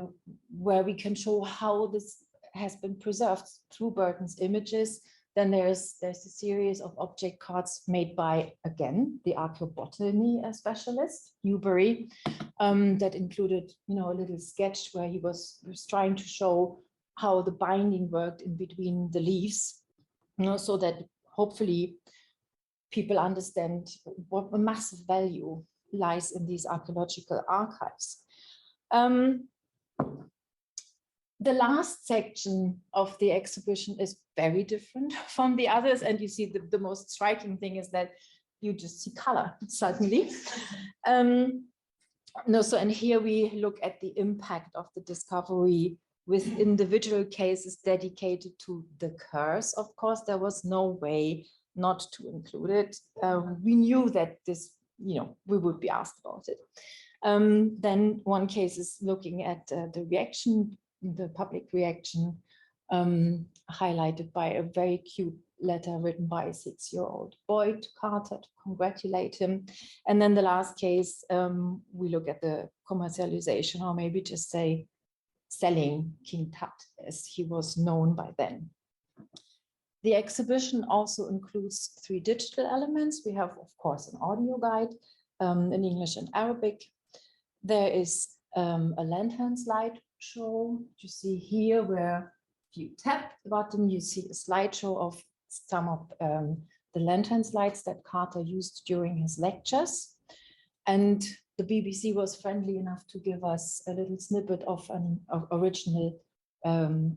we can show how this has been preserved through Burton's images. Then there's a series of object cards made by, again, the archaeobotany specialist, Newbery, that included, you know, a little sketch where he was trying to show how the binding worked in between the leaves, you know, so that hopefully people understand what a massive value lies in these archaeological archives. The last section of the exhibition is very different from the others. And you see the most striking thing is that you just see color suddenly. And here we look at the impact of the discovery with individual cases dedicated to the curse. Of course, there was no way not to include it. We knew that this, you know, we would be asked about it. Then one case is looking at the reaction, the public reaction, highlighted by a very cute letter written by a 6-year-old boy to Carter to congratulate him. And then the last case, we look at the commercialization, or maybe just say selling King Tut, as he was known by then. The exhibition also includes 3 digital elements. We have, of course, an audio guide in English and Arabic. There is a lantern slideshow. You see here where if you tap the button, you see a slideshow of some of the lantern slides that Carter used during his lectures. And the BBC was friendly enough to give us a little snippet of an original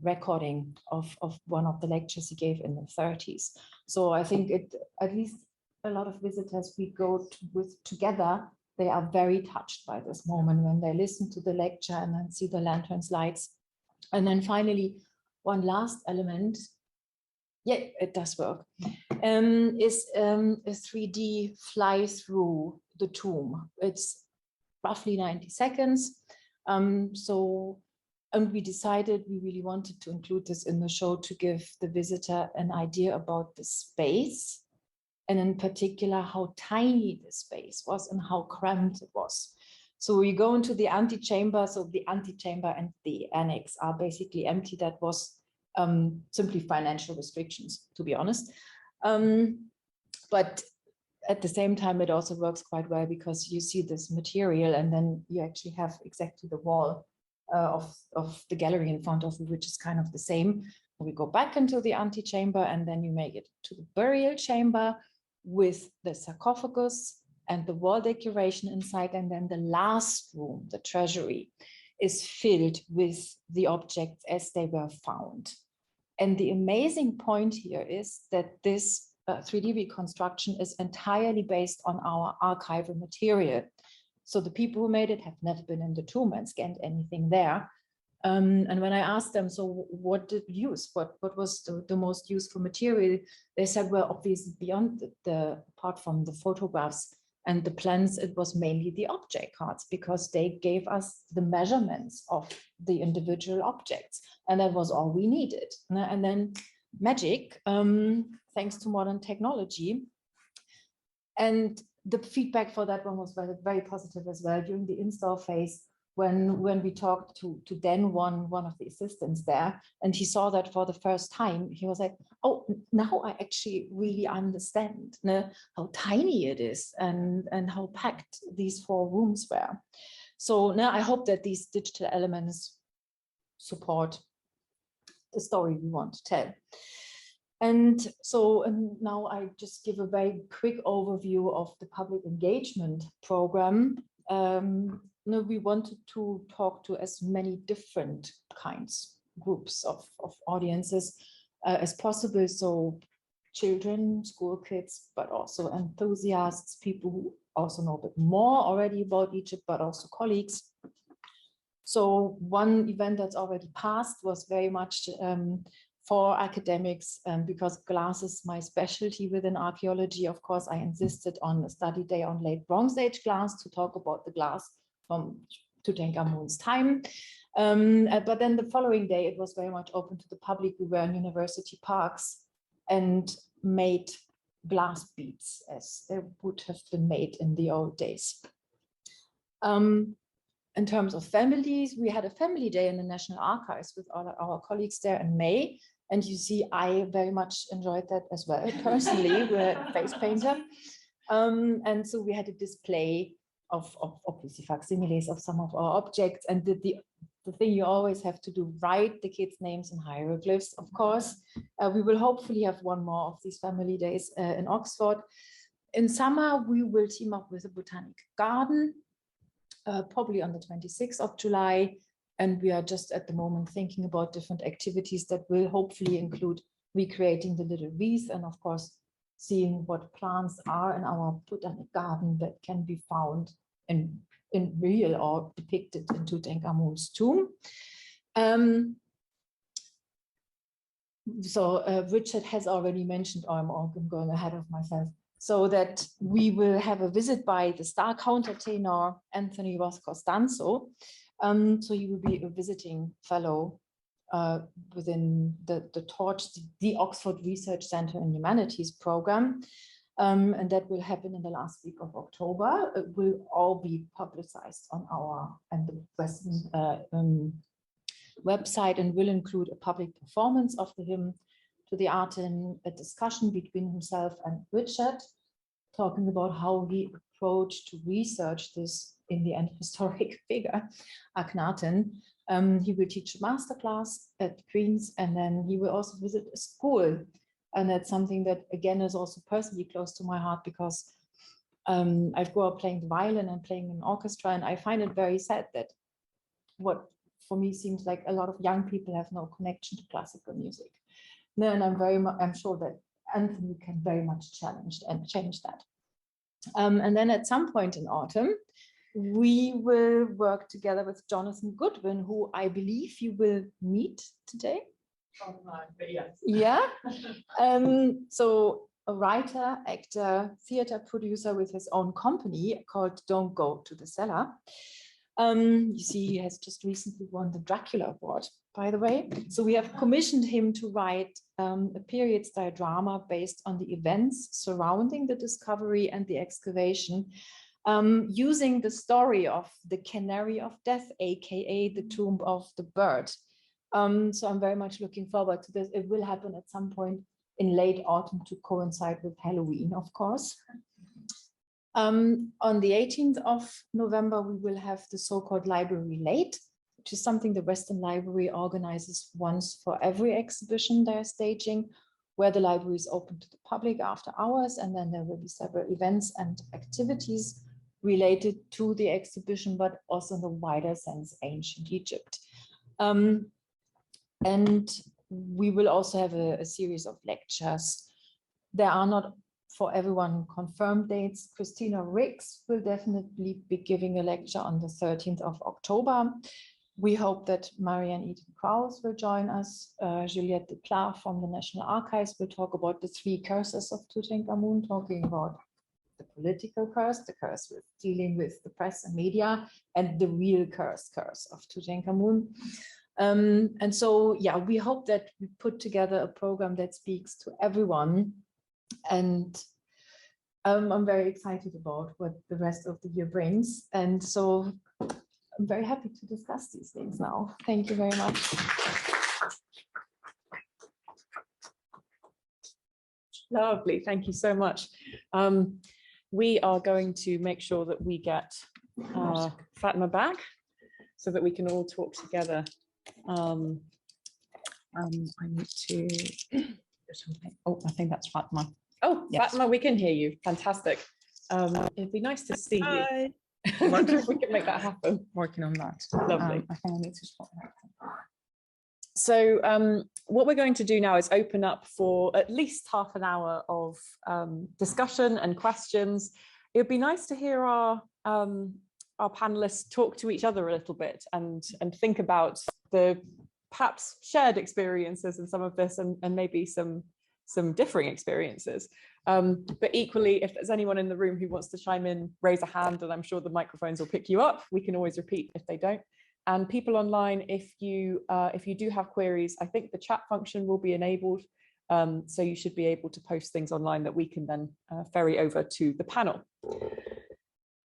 recording of one of the lectures he gave in the 30s. So I think at least a lot of visitors we go with together, they are very touched by this moment when they listen to the lecture and then see the lantern slides. And then finally, one last element Yeah, it does work. Is a 3D fly through the tomb. It's roughly 90 seconds. And we decided we really wanted to include this in the show to give the visitor an idea about the space, and in particular how tiny the space was and how cramped it was. So we go into the antechamber. So the antechamber and the annex are basically empty. That was simply financial restrictions, to be honest. But at the same time, it also works quite well because you see this material and then you actually have exactly the wall of the gallery in front of you, which is kind of the same. We go back into the antechamber and then you make it to the burial chamber with the sarcophagus and the wall decoration inside. And then the last room, the treasury, is filled with the objects as they were found. And the amazing point here is that this 3D reconstruction is entirely based on our archival material. So the people who made it have never been in the tomb and scanned anything there. And when I asked them, so what did you use? What was the most useful material? They said, well, obviously beyond apart from the photographs and the plans, it was mainly the object cards because they gave us the measurements of the individual objects. And that was all we needed. And then magic, thanks to modern technology. And the feedback for that one was very, very positive as well during the install phase. When we talked to Dan, one of the assistants there, and he saw that for the first time, he was like, oh, now I actually really understand how tiny it is and how packed these 4 rooms were. So now I hope that these digital elements support the story we want to tell. And so now I just give a very quick overview of the public engagement program. We wanted to talk to as many different groups of audiences as possible. So children, school kids, but also enthusiasts, people who also know a bit more already about Egypt, but also colleagues. So one event that's already passed was very much for academics, because glass is my specialty within archaeology. Of course, I insisted on a study day on late Bronze Age glass to talk about the glass from Tutankhamun's time. But then the following day, it was very much open to the public. We were in university parks and made glass beads as they would have been made in the old days. In terms of families, we had a family day in the National Archives with all our colleagues there in May. And you see, I very much enjoyed that as well. Personally, we're a face painter. And so we had a display of obviously facsimiles of some of our objects. And the thing you always have to do, write the kids' names in hieroglyphs, of course. We will hopefully have one more of these family days in Oxford. In summer, we will team up with the Botanic Garden, probably on the 26th of July. And we are just at the moment thinking about different activities that will hopefully include recreating the little wreath and of course, seeing what plants are in our Botanic Garden that can be found in real or depicted in Tutankhamun's tomb. Richard has already mentioned, I'm going ahead of myself, so that we will have a visit by the star countertenor Anthony Ross Costanzo. So he will be a visiting fellow within the Torch, the Oxford Research Centre in Humanities program. And that will happen in the last week of October. It will all be publicized on our and the Western website, and will include a public performance of the hymn to the art in a discussion between himself and Richard, talking about how he approached to research this in the end historic figure, Akhenaten. He will teach a masterclass at Queen's, and then he will also visit a school. And that's something that, again, is also personally close to my heart because I've grown up playing the violin and playing in orchestra, and I find it very sad that what for me seems like a lot of young people have no connection to classical music. And I'm sure that Anthony can very much challenge and change that. And then at some point in autumn, we will work together with Jonathan Goodwin, who I believe you will meet today. online, but yes. Yeah. So a writer, actor, theater producer with his own company called Don't Go to the Cellar. You see, he has just recently won the Dracula Award, by the way. So we have commissioned him to write a period style drama based on the events surrounding the discovery and the excavation, using the story of the Canary of Death, aka the Tomb of the Bird. So I'm very much looking forward to this. It will happen at some point in late autumn to coincide with Halloween, of course. On the 18th of November, we will have the so-called Library Late, which is something the Western Library organizes once for every exhibition they're staging, where the library is open to the public after hours, and then there will be several events and activities related to the exhibition, but also in the wider sense, ancient Egypt. And we will also have a series of lectures. There are not for everyone confirmed dates. Christina Ricks will definitely be giving a lecture on the 13th of October. We hope that Marianne Eden Krause will join us. Juliette Deplat from the National Archives will talk about the 3 curses of Tutankhamun, talking about the political curse, the curse with dealing with the press and media, and the real curse of Tutankhamun. And so, yeah, we hope that we put together a program that speaks to everyone. And I'm very excited about what the rest of the year brings. And so I'm very happy to discuss these things now. Thank you very much. Lovely, thank you so much. We are going to make sure that we get Fatma back so that we can all talk together. I need to do something. Oh, I think that's Fatma. Oh, yes. Fatma, we can hear you. Fantastic. It'd be nice to see you. Hi. I wonder if we can make that happen. Working on that. Lovely. I think I need to swap that. So what we're going to do now is open up for at least half an hour of discussion and questions. It would be nice to hear our panelists talk to each other a little bit and think about the perhaps shared experiences in some of this and maybe some differing experiences. But equally, if there's anyone in the room who wants to chime in, raise a hand, and I'm sure the microphones will pick you up. We can always repeat if they don't. And people online, if you do have queries, I think the chat function will be enabled. So you should be able to post things online that we can then ferry over to the panel.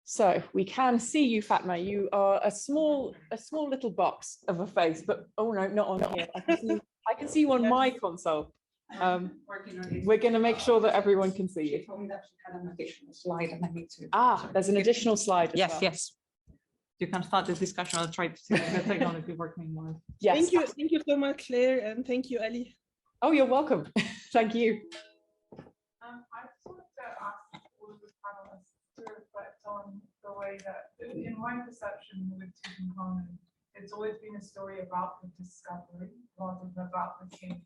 So we can see you, Fatma. You are a small little box of a face, but oh no, not on here. I can see you on my console. We're going to make sure that everyone can see you. She told me that she had an additional slide and I need to. There's an additional slide as well. Yes. You can start this discussion. I'll try to see the technology working well. Yes. Thank you so much, Claire, and thank you, Ali. Oh, you're welcome. Thank you. I just wanted to ask all of the panelists to reflect on the way that, in my perception with Tutankhamun, it's always been a story about the discovery rather than about the king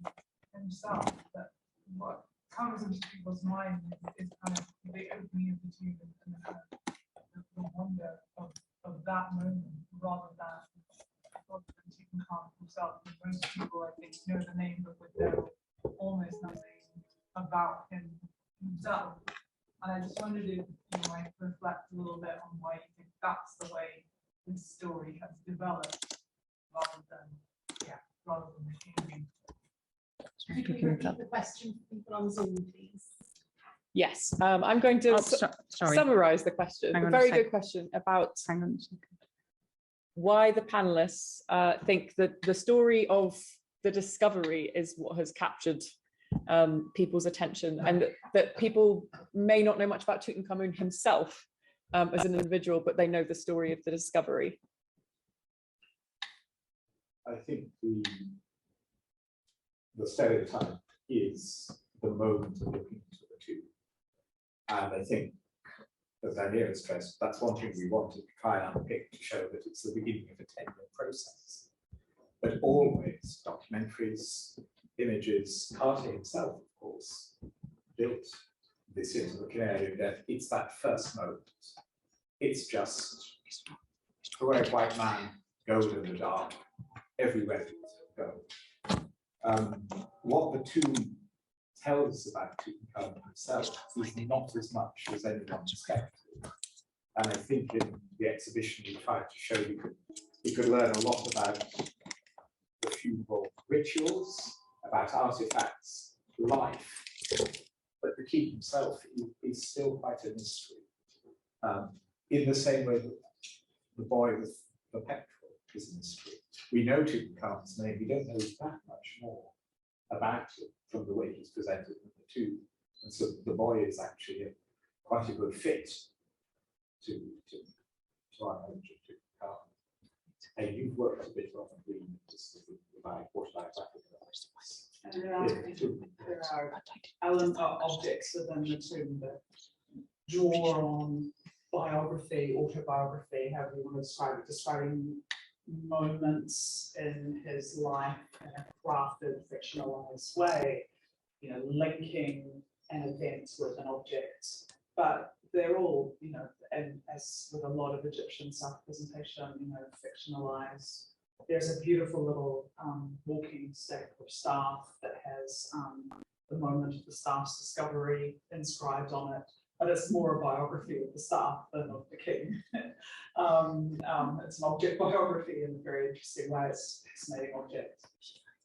himself. That what comes into people's minds is kind of the opening of the tomb and the wonder of that moment rather than Tutankhamun himself. Most people, I think, know the name, but would know almost nothing about him himself. And I just wondered if you might reflect a little bit on why you think that's the way this story has developed, rather than the king. Could you repeat the question for people on Zoom, please? Yes, I'm going to summarize the question. A very good question about why the panelists think that the story of the discovery is what has captured people's attention, and that people may not know much about Tutankhamun himself as an individual, but they know the story of the discovery. I think the stereotype is the moment of looking into the tomb. And I think, as Daniela stressed, that's one thing we wanted to try and unpick to show that it's the beginning of a 10-year process. But always documentaries, images, Cartier himself, of course, built this into the Canary of Death. It's that first moment. It's just a heroic white man, gold in the dark, everywhere go. What the tomb tells us about Tutankhamun himself is not as much as anyone expected. And I think in the exhibition we tried to show you could learn a lot about the funeral rituals, about artifacts, life. But the king himself is still quite a mystery. In the same way that the boy with the petrol is a mystery. We know Tutankhamun's name, we don't know that much more about him from the way he's presented in the tomb. And so the boy is actually quite a good fit to our knowledge of Tutankhamun. And you've worked a bit on the about what about Africa. And there are objects within the tomb that draw on biography, autobiography, however you want to describe it, describing moments in his life in a crafted, fictionalized way, you know, linking an event with an object. But they're all, you know, and as with a lot of Egyptian self-presentation, you know, fictionalized. There's a beautiful little walking stick or staff that has the moment of the staff's discovery inscribed on it, but it's more a biography of the staff than of the king. It's an object biography in a very interesting way. It's a fascinating object.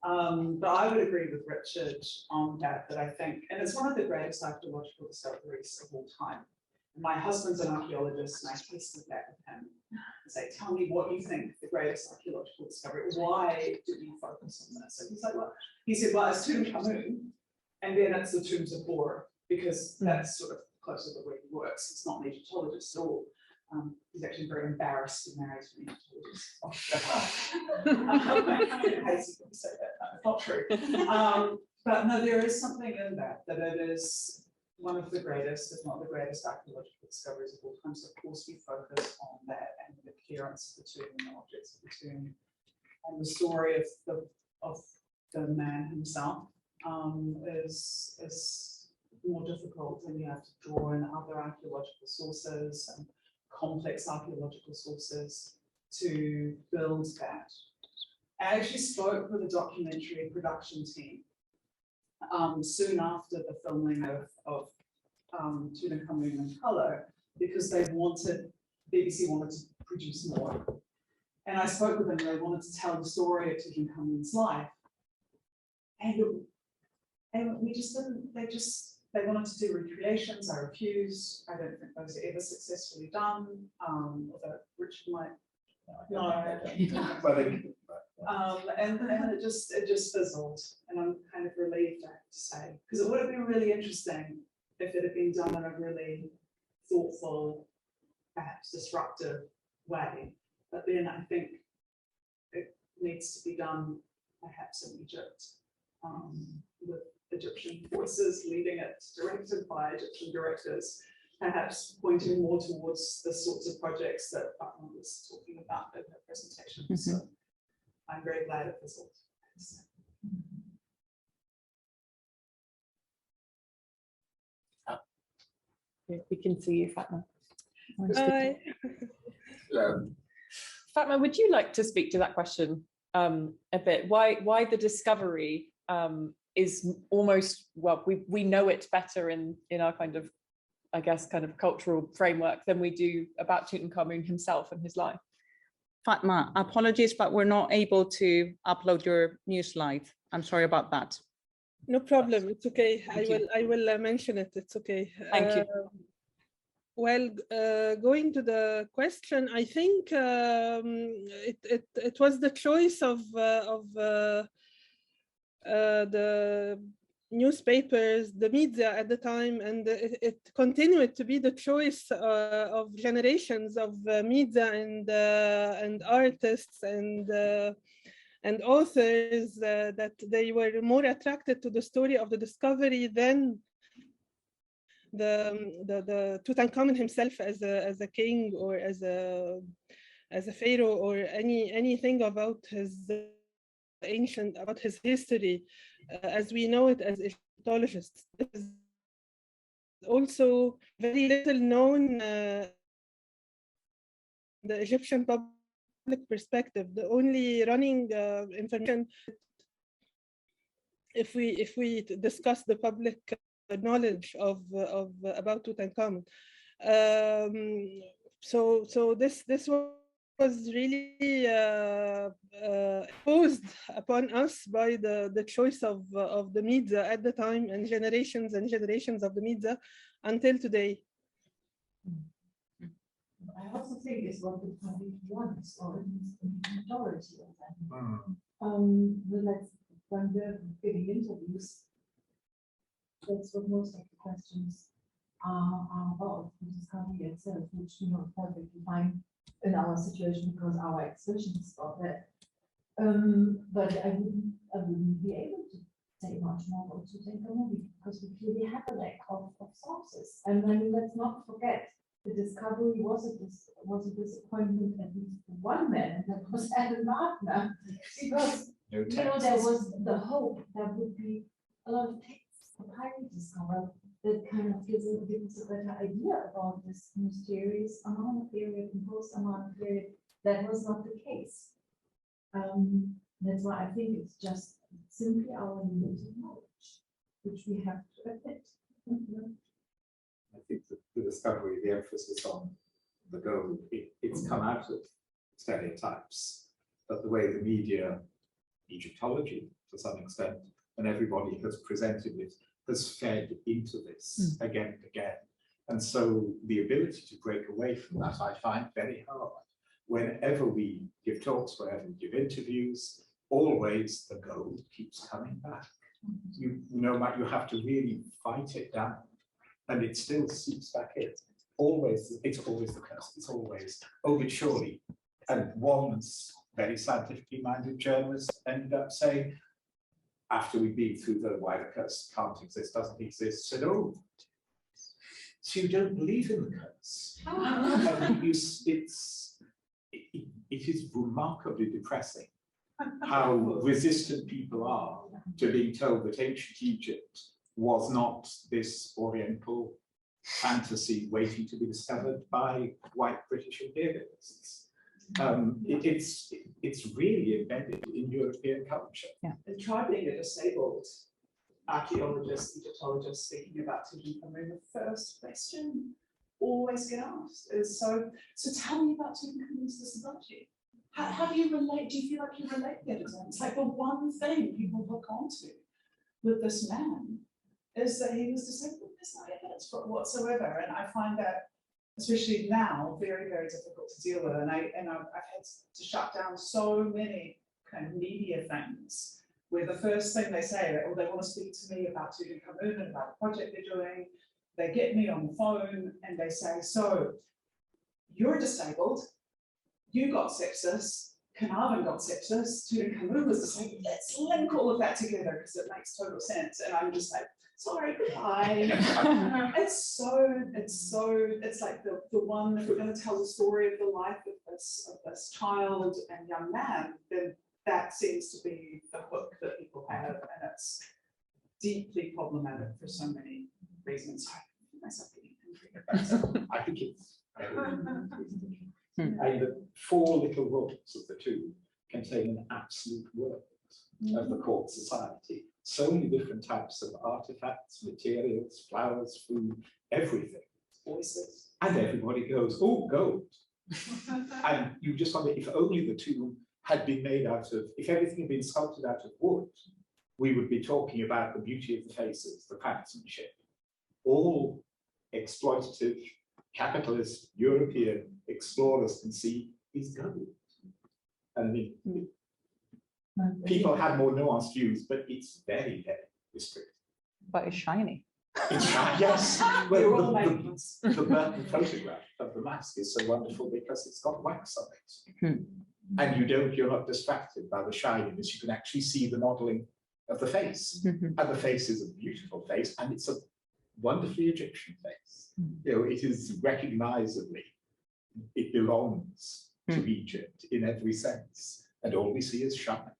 But I would agree with Richard on that I think, and it's one of the greatest archaeological discoveries of all time. My husband's an archaeologist, and I tested that with him and say, tell me what you think the greatest archaeological discovery, why did you focus on this? And he's like, well, he said, well, it's Tutankhamun, and then it's the tombs of Bora, because that's sort of closer to the way he works. It's not an Egyptologist at all. He's actually very embarrassed to marry to an Egyptologist. Say that. No, it's not true. But no, there is something in that it is one of the greatest, if not the greatest, archaeological discoveries of all time. So of course we focus on that and the appearance of the tomb and the objects of the tomb. And the story of the man himself is more difficult, and you have to draw in other archaeological sources and complex archaeological sources to build that. I actually spoke with a documentary production team soon after the filming of Tutankhamun in colour, because BBC wanted to produce more. And I spoke with them, and they wanted to tell the story of Tutankhamun's life. And we just didn't, they wanted to do recreations. I refused. I don't think those are ever successfully done. Although Richard might, no. And it just fizzled, and I'm kind of relieved, I have to say, because it would have been really interesting if it had been done in a really thoughtful, perhaps disruptive way. But then I think it needs to be done perhaps in Egypt, with Egyptian forces leading it, directed by Egyptian directors, perhaps pointing more towards the sorts of projects that Fatma was talking about in her presentation. Mm-hmm. So I'm very glad it fizzled. We can see you, Fatma. Hi. Fatma, would you like to speak to that question a bit? Why the discovery is almost, well, we know it better in our kind of, I guess, kind of cultural framework than we do about Tutankhamun himself and his life. Fatma, apologies, but we're not able to upload your new slide. I'm sorry about that. No problem. It's okay. I will mention it. It's okay. Thank you. Well, going to the question, I think it was the choice of the newspapers, the media at the time, and it continued to be the choice of generations of media and artists and authors that they were more attracted to the story of the discovery than the Tutankhamun himself as a king or as a pharaoh or anything about his about his history as we know it as Egyptologists. This is also very little known the Egyptian public perspective. The only running information if we discuss the public knowledge of about Tutankhamun. So this was really imposed upon us by the choice of the media at the time, and generations of the media until today. I also think it's what the public wants, or at least the majority of them. When we're giving interviews, that's what most of the questions are about, the discovery itself, which we not perfectly fine in our situation because our expression is about that. But I wouldn't be able to say much more about Tutankhamun because we clearly have a lack of sources. And then let's not forget, the discovery was a disappointment, at least for one man, and that was Adam Wagner, because there was the hope there would be a lot of texts, papyri discovered, that kind of gives us a better idea about this mysterious Amarna period and post-Amarna period. That was not the case. That's why I think it's just simply our limited knowledge, which we have to admit. I think that the discovery, the emphasis on the gold, it's come out of stereotypes, but the way the media, Egyptology to some extent, and everybody has presented it, has fed into this again and again. And so the ability to break away from that, I find very hard. Whenever we give talks, whenever we give interviews, always the gold keeps coming back. You have to really fight it down, and it still seeps back in. It's always the curse. It's always, oh, but surely. And one's very scientifically minded journalists end up saying, after we've been through the why the curse can't exist, doesn't exist, said, oh, so you don't believe in the curse. It is remarkably depressing how resistant people are to being told that ancient Egypt was not this Oriental fantasy waiting to be discovered by white British imperialists. It's really embedded in European culture. Yeah. And try being a disabled archaeologist, Egyptologist speaking about Tutankhamun, the first question always get asked is, so tell me about Tutankhamun's disability. How do you relate? Do you feel like you relate there to him? It's like the one thing people hook onto with this man is that he was disabled. There's no evidence for it whatsoever. And I find that, especially now, very, very difficult to deal with. And I've had to shut down so many kind of media things where the first thing they say, oh, they want to speak to me about Tutankhamun and about the project they're doing. They get me on the phone and they say, so you're disabled, you got sepsis, Carnarvon got sepsis, Tutankhamun was disabled. Let's link all of that together because it makes total sense. And I'm just like, sorry, goodbye. It's like the one, if we're going to tell the story of the life of this child and young man, then that seems to be the hook that people have, and it's deeply problematic for so many reasons. I think it's the four little rooms of the tomb contain an absolute world of the court society. So many different types of artifacts, materials, flowers, food, everything. Voices. And everybody goes, oh, gold. And you just wonder if only the tomb had been made out of, if everything had been sculpted out of wood, we would be talking about the beauty of the faces, the craftsmanship. All exploitative, capitalist, European explorers can see is gold. And I mean, people have more nuanced views, but it's very, very restricted. But it's shiny. It's shiny, yes. Well, the Burton photograph of the mask is so wonderful because it's got wax on it. And you're not distracted by the shininess. You can actually see the modeling of the face. And the face is a beautiful face, and it's a wonderfully Egyptian face. It is recognizably, it belongs to Egypt in every sense, and all we see is shine.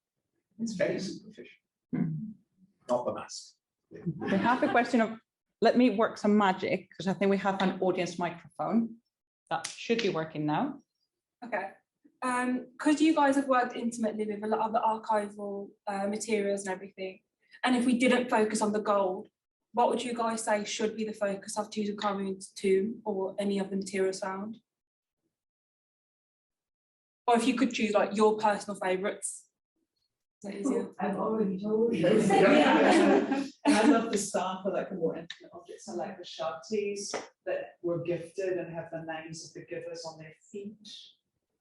It's very superficial, not the mask. We have a question of, let me work some magic, because I think we have an audience microphone. That should be working now. Okay. Because you guys have worked intimately with a lot of the archival materials and everything, And if we didn't focus on the gold, what would you guys say should be the focus of Tutankhamun's tomb or any of the materials found? Or if you could choose like your personal favourites. Is that easier? I've already told you. And I love the staff for like a more intimate objects. I like the sharties that were gifted and have the names of the givers on their feet.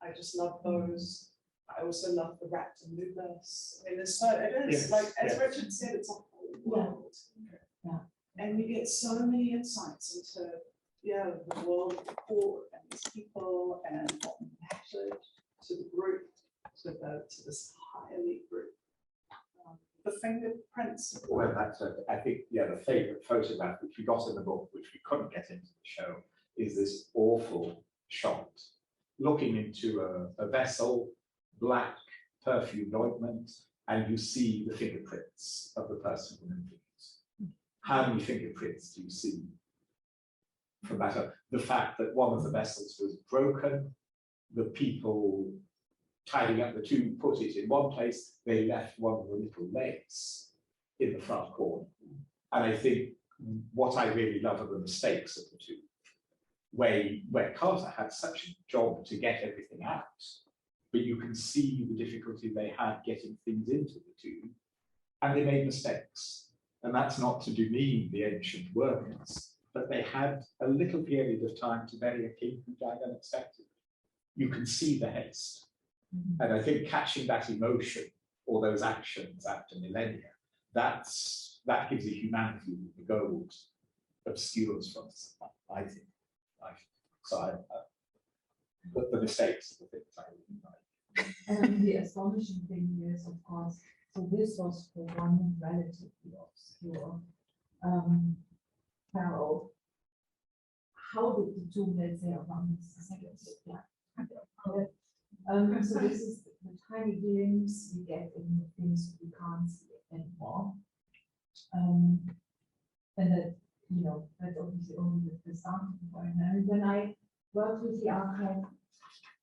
I just love those. I also love the wrapped in lupus. I mean, there's so, it is Yes, like, as yes. Richard said, it's a whole world. Yeah. And you get so many insights into, yeah, the world of the court and these people and what mattered to the group, to this high elite group. The fingerprints. Well, that's, I think, yeah, the favourite photograph which we got in the book, which we couldn't get into the show, is this awful shot looking into a vessel, black perfumed ointment, and you see the fingerprints of the person within it. How many fingerprints do you see from that? The fact that one of the vessels was broken, the people tidying up the tomb put it in one place, they left one of the little legs in the front corner. And I think what I really love are the mistakes of the tomb, where Carter had such a job to get everything out, but you can see the difficulty they had getting things into the tomb, and they made mistakes. And that's not to demean the ancient workers, but they had a little period of time to bury a king who died unexpectedly. You can see the haste. And I think catching that emotion or those actions after millennia, that gives a humanity that the gold obscures from us, I think. But the mistakes are the things I really like. And the astonishing thing is, of course, so this was for one relatively obscure pharaoh. How did the tomb, let's say, of Ramses II look like? So this is the tiny glimpse we get in the things we can't see anymore. And that, you know, that's obviously only the starting point. And when I worked with the archive,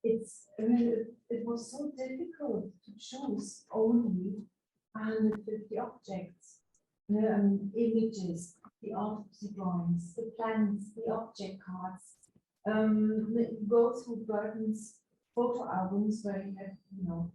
I mean, it was so difficult to choose only 150 objects, images, the autopsy drawings, the plans, the object cards. You go through Burton's photo albums where you have, you know,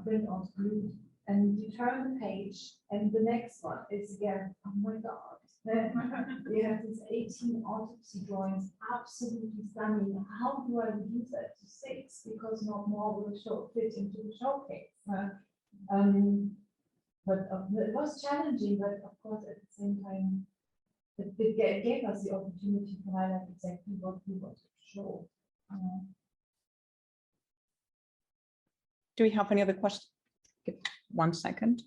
print out glued, and you turn the page, and the next one is again, oh my God. You have these 18 autopsy drawings, absolutely stunning. How do I reduce that to 6? Because not more will fit into the showcase. But it was challenging, but of course at the same time, it gave us the opportunity to highlight exactly what we wanted to show. Do we have any other questions? Give 1 second.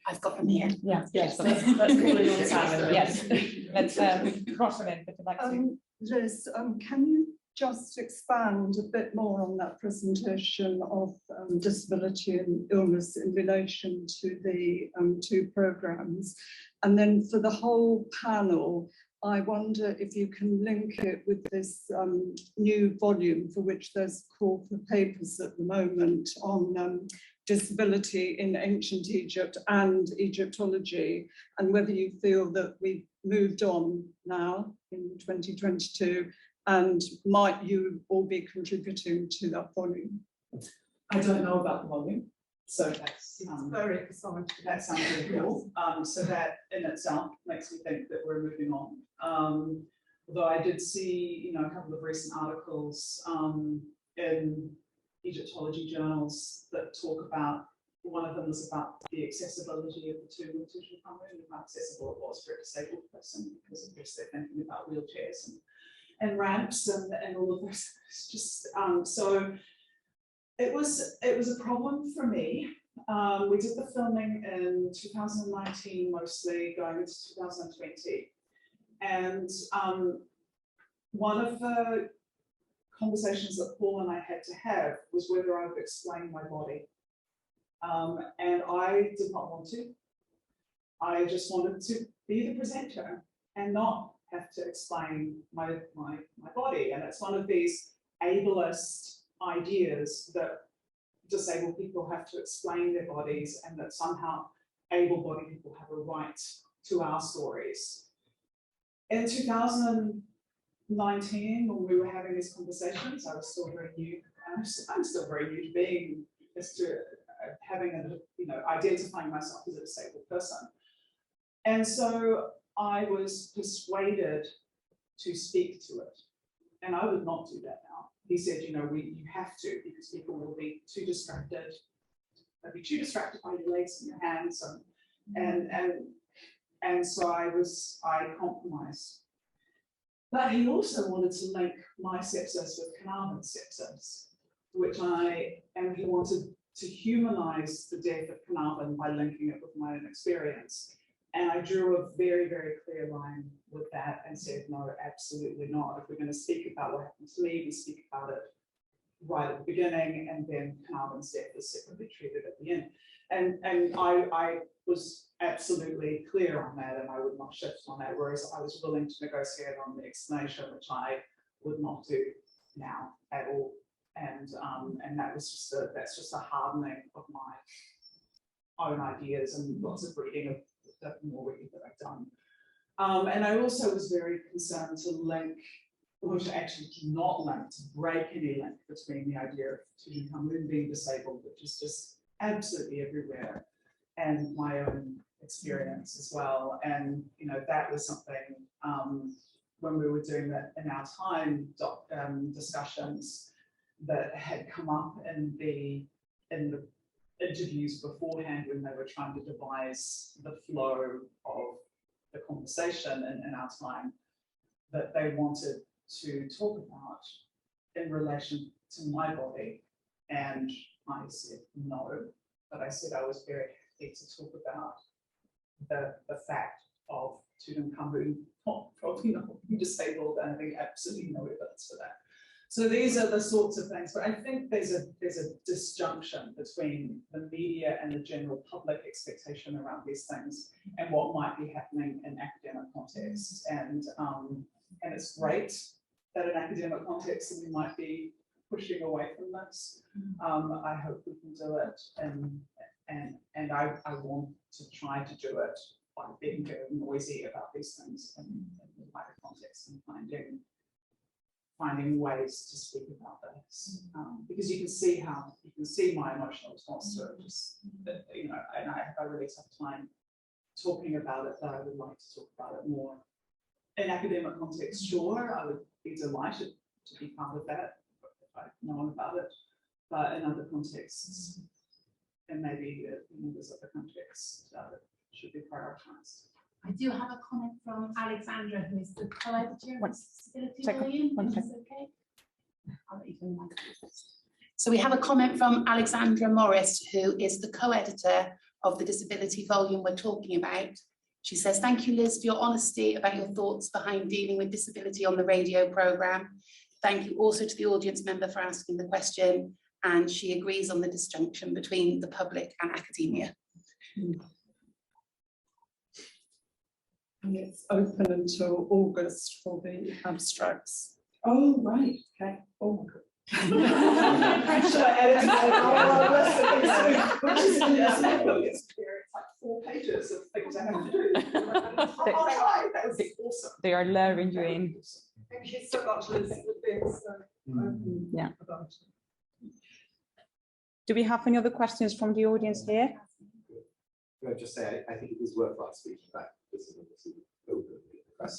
I've got them here. Yeah. Yes, let's call it on Saturday. Yes, let's cross it in, but I'd like to. Liz, can you just expand a bit more on that presentation of disability and illness in relation to the 2 programs? And then for the whole panel, I wonder if you can link it with this new volume for which there's a call for papers at the moment on disability in ancient Egypt and Egyptology, and whether you feel that we've moved on now in 2022, and might you all be contributing to that volume? I don't know about the volume, so that's Very exciting. that sounds really cool. So that in itself makes me think that we're moving on. Although I did see, you know, a couple of recent articles in Egyptology journals that talk about, one of them was about the accessibility of the tomb of Tutankhamun and how accessible it was for a disabled person, because of course they're thinking about wheelchairs and ramps and all of this. It's just so it was a problem for me. We did the filming in 2019, mostly going into 2020, and one of the conversations that Paul and I had to have was whether I would explain my body. And I did not want to. I just wanted to be the presenter and not have to explain my body. And it's one of these ableist ideas that disabled people have to explain their bodies and that somehow able-bodied people have a right to our stories. In 2019, when we were having these conversations, I was still very new, and I'm still very new to being, as to having a, identifying myself as a disabled person. And so I was persuaded to speak to it. And I would not do that now. He said, you have to, because people will be too distracted. They'll be too distracted by your legs and your hands. And so I compromised. But he also wanted to link my sepsis with Carnarvon's sepsis, and he wanted to humanize the death of Carnarvon by linking it with my own experience. And I drew a very, very clear line with that and said, no, absolutely not. If we're going to speak about what happened to me, we speak about it right at the beginning, and then Carnarvon's death is separately treated at the end. And I was absolutely clear on that, and I would not shift on that, whereas I was willing to negotiate on the explanation, which I would not do now at all. And that was that's just a hardening of my own ideas and lots of reading of more reading that I've done. And I also was very concerned to link, or to actually not link, to break any link between the idea of Tutankhamun being disabled, which is just absolutely everywhere, and my own experience as well. And that was something when we were doing that in our time discussions that had come up in the interviews beforehand when they were trying to devise the flow of the conversation in our time, that they wanted to talk about in relation to my body. And I said no, but I said I was very happy to talk about the fact of Tutankhamun probably not being disabled, and I think absolutely no evidence for that. So these are the sorts of things, but I think there's a disjunction between the media and the general public expectation around these things and what might be happening in academic contexts. And it's great that in academic contexts we might be pushing away from this. I hope we can do it, and I want to try to do it by being very noisy about these things in the wider context and finding ways to speak about this, because you can see my emotional response to it. Just and I really have time talking about it, that I would like to talk about it more in academic context. Sure, I would be delighted to be part of that if I'd known about it, but in other contexts, and maybe there's other contexts that should be prioritized. I do have a comment from Alexandra, who is the co-editor of the Disability second, Volume. one Is this second. okay? I'll let you do mine first. So we have a comment from Alexandra Morris, who is the co-editor of the Disability Volume we're talking about. She says, thank you, Liz, for your honesty about your thoughts behind dealing with disability on the radio programme. Thank you also to the audience member for asking the question, and she agrees on the disjunction between the public and academia. And it's open until August for the abstracts. Oh, right, okay. Oh my God. It's like 4 pages of things I have to do. That was awesome. They are luring you in. Thank you so much, Liz, for being so open Yeah. about it. Do we have any other questions from the audience here? Can I just say, I think it is worthwhile speaking about disability openly in the press.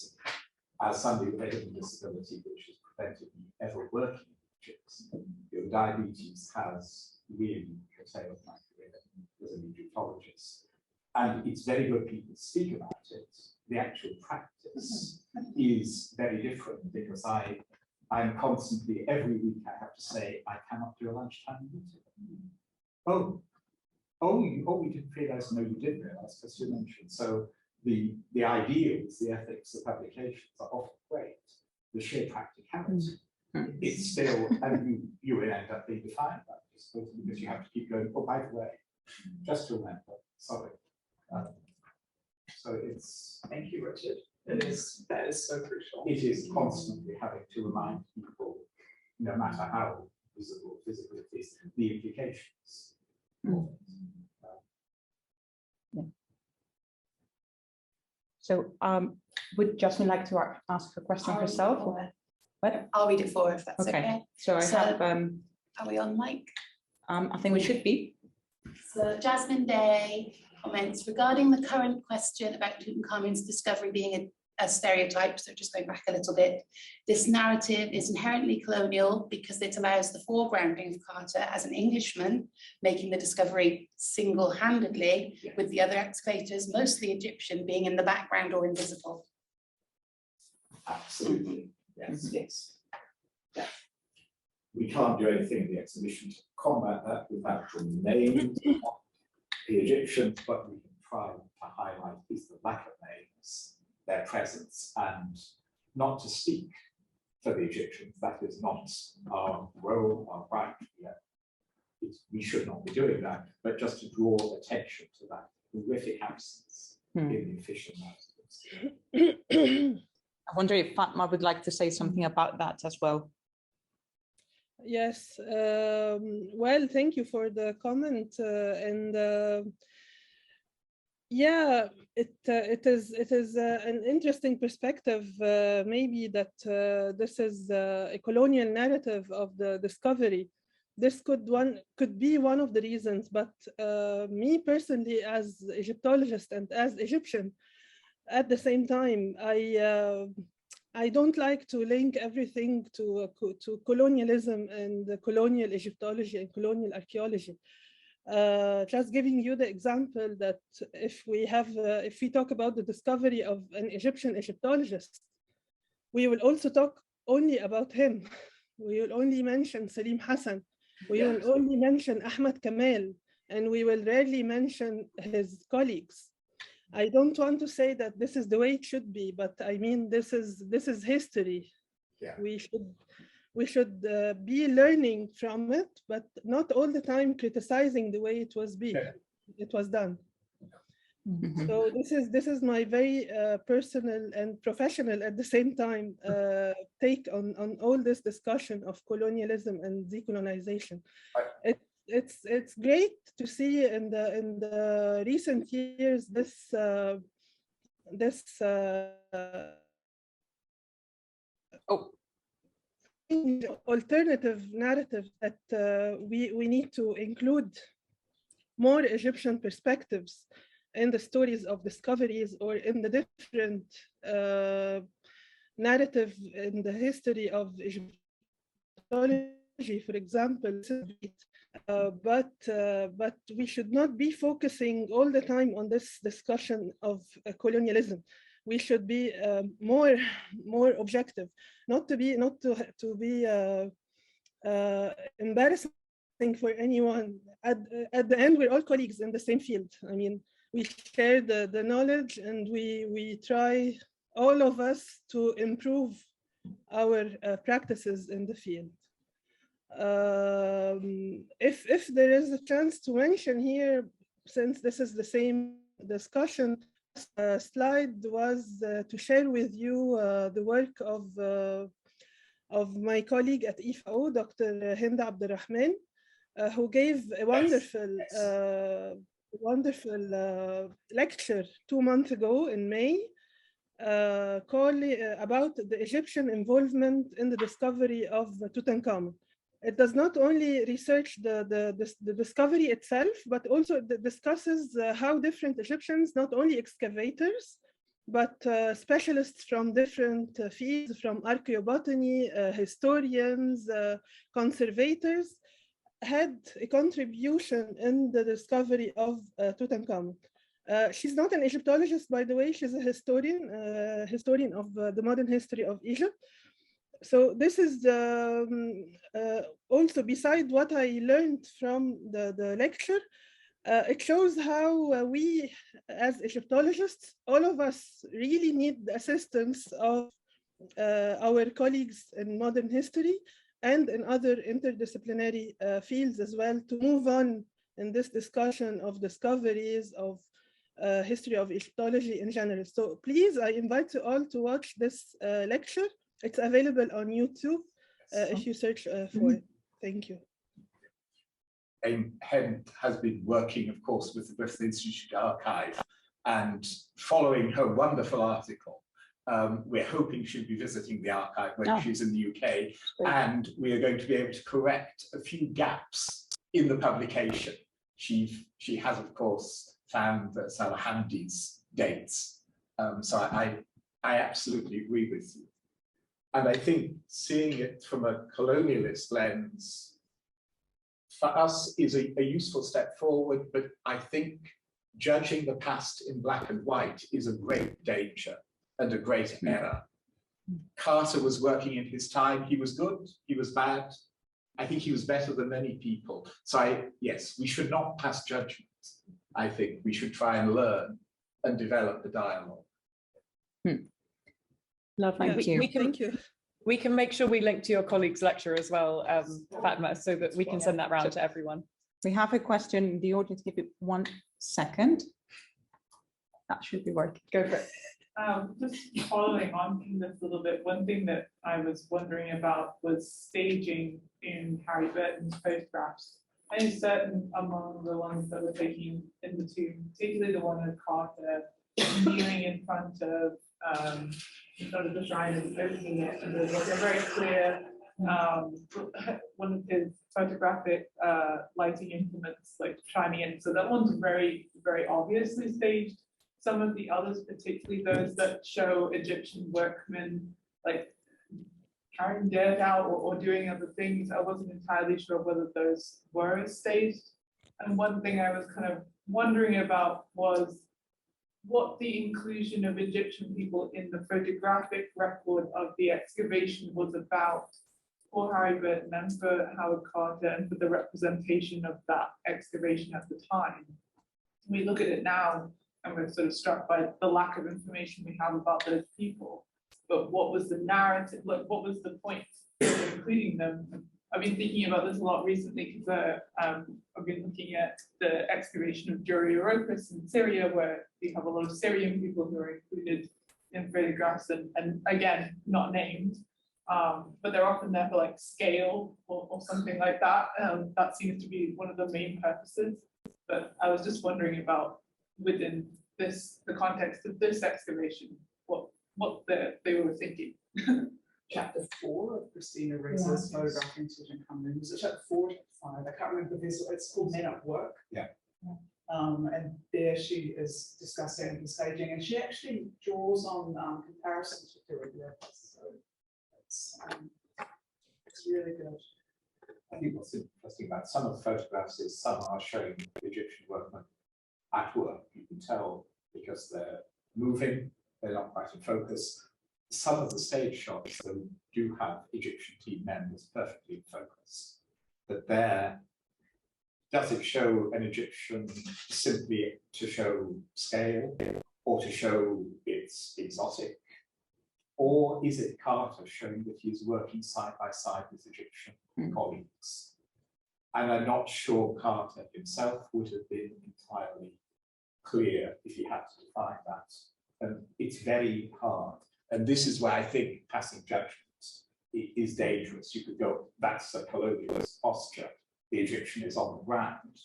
As somebody with a disability which has prevented me ever working in chicks, diabetes has really curtailed my career as an Egyptologist. And it's very good people speak about it. The actual practice is very different, because I'm constantly, every week I have to say, I cannot do a lunchtime meeting. Oh, we didn't realize. No, you did realize, because you mentioned. So the ideals, the ethics, the publications are often great. The sheer practicality, it's still, and you will end up being defined by this, because you have to keep going. Oh, by the way, just to remember, sorry. So it's. Thank you, Richard. That is so crucial. It is constantly having to remind people, no matter how visible, physical, at least, the implications. So would Jasmine like to ask a question herself? What? I'll read it for her if that's Okay, okay. so I So- have, Are we on mic? I think we should be. So Jasmine Day comments regarding the current question about Tutankhamun's discovery being a stereotype, so just going back a little bit. This narrative is inherently colonial because it allows the foregrounding of Carter as an Englishman, making the discovery single-handedly, with the other excavators, mostly Egyptian, being in the background or invisible. Absolutely, yes. Yes. We can't do anything in the exhibition to combat that with actual names of the Egyptians, but we can try to highlight at least the lack of names, their presence, and not to speak for the Egyptians. That is not our role, our right. We should not be doing that, but just to draw attention to that horrific absence in the official narratives. I wonder if Fatma would like to say something about that as well. Yes, well, thank you for the comment, yeah, it is an interesting perspective, maybe that this is a colonial narrative of the discovery. This could be one of the reasons, but me personally, as Egyptologist and as Egyptian, at the same time, I don't like to link everything to colonialism and the colonial Egyptology and colonial archaeology. Just giving you the example that if we talk about the discovery of an Egyptian Egyptologist, we will also talk only about him. We will only mention Salim Hassan. We will only mention Ahmad Kamal, and we will rarely mention his colleagues. I don't want to say that this is the way it should be, but I mean, this is history. Yeah. We should be learning from it, but not all the time criticizing the way it was done. Mhm. So this is my very personal and professional at the same time take on all this discussion of colonialism and decolonization. It's great to see in the recent years this alternative narrative that we need to include more Egyptian perspectives in the stories of discoveries or in the different narrative in the history of Egyptology, for example. But we should not be focusing all the time on this discussion of colonialism. We should be more objective, not to be embarrassing for anyone. At the end, we're all colleagues in the same field. I mean, we share the knowledge, and we try, all of us, to improve our practices in the field. If there is a chance to mention here, since this is the same discussion, slide was to share with you the work of my colleague at IFAO, Dr. Hind Abdurrahman, who gave a wonderful lecture 2 months ago in May, about the Egyptian involvement in the discovery of Tutankhamun. It does not only research the discovery itself, but also discusses how different Egyptians, not only excavators, but specialists from different fields, from archaeobotany, historians, conservators, had a contribution in the discovery of Tutankhamun. She's not an Egyptologist, by the way. She's a historian of the modern history of Egypt. So this is also, beside what I learned from the lecture, it shows how we, as Egyptologists, all of us really need the assistance of our colleagues in modern history and in other interdisciplinary fields as well, to move on in this discussion of discoveries of history of Egyptology in general. So please, I invite you all to watch this lecture. It's available on YouTube if you search for it. Thank you. Hen has been working, of course, with the Bristol Institute Archive, and following her wonderful article, we're hoping she'll be visiting the archive when she's in the UK, and we are going to be able to correct a few gaps in the publication. She has, of course, found Salahandi's dates, so I absolutely agree with you. And I think seeing it from a colonialist lens, for us, is a useful step forward, but I think judging the past in black and white is a great danger and a great error. Carter was working in his time. He was good, he was bad. I think he was better than many people. So yes, we should not pass judgment. I think we should try and learn and develop the dialogue. Lovely. Thank you. Thank you. We can make sure we link to your colleague's lecture as well, Fatma, so that we can send that round to everyone. We have a question in the audience. Give it 1 second. That should be working. Go for it. Just following on from this a little bit, one thing that I was wondering about was staging in Harry Burton's photographs. I know certain among the ones that were taken in the tomb, particularly the one of Carter, kneeling in front of the shrine and opening it, and there's like a very clear one of his photographic lighting implements like shining in. So that one's very, very obviously staged. Some of the others, particularly those that show Egyptian workmen like carrying dirt out or doing other things, I wasn't entirely sure whether those were staged. And one thing I was kind of wondering about was what the inclusion of Egyptian people in the photographic record of the excavation was about for Harry Burton and for Howard Carter and for the representation of that excavation at the time. We look at it now and we're sort of struck by the lack of information we have about those people. But what was the narrative, like what was the point of including them? I've been thinking about this a lot recently because I've been looking at the excavation of Dura Europos in Syria, where we have a lot of Syrian people who are included in photographs and again, not named, but they're often there for like scale or something like that. That seems to be one of the main purposes. But I was just wondering about within the context of this excavation, what they were thinking. Chapter 4 of Christina Reza's photographing Tutankhamun. Was it chapter 4 or chapter 5? I can't remember this. It's called Men at Work. Yeah. And there she is discussing the staging, and she actually draws on comparisons with Dura Europos. So it's really good. I think what's interesting about some of the photographs is some are showing Egyptian workmen at work. You can tell because they're moving, they're not quite in focus. Some of the stage shots though do have Egyptian team members perfectly in focus. But there, does it show an Egyptian simply to show scale or to show it's exotic? Or is it Carter showing that he's working side by side with Egyptian colleagues? And I'm not sure Carter himself would have been entirely clear if he had to define that. And it's very hard. And this is where I think passing judgment is dangerous. You could go, that's a colonialist posture. The Egyptian is on the ground,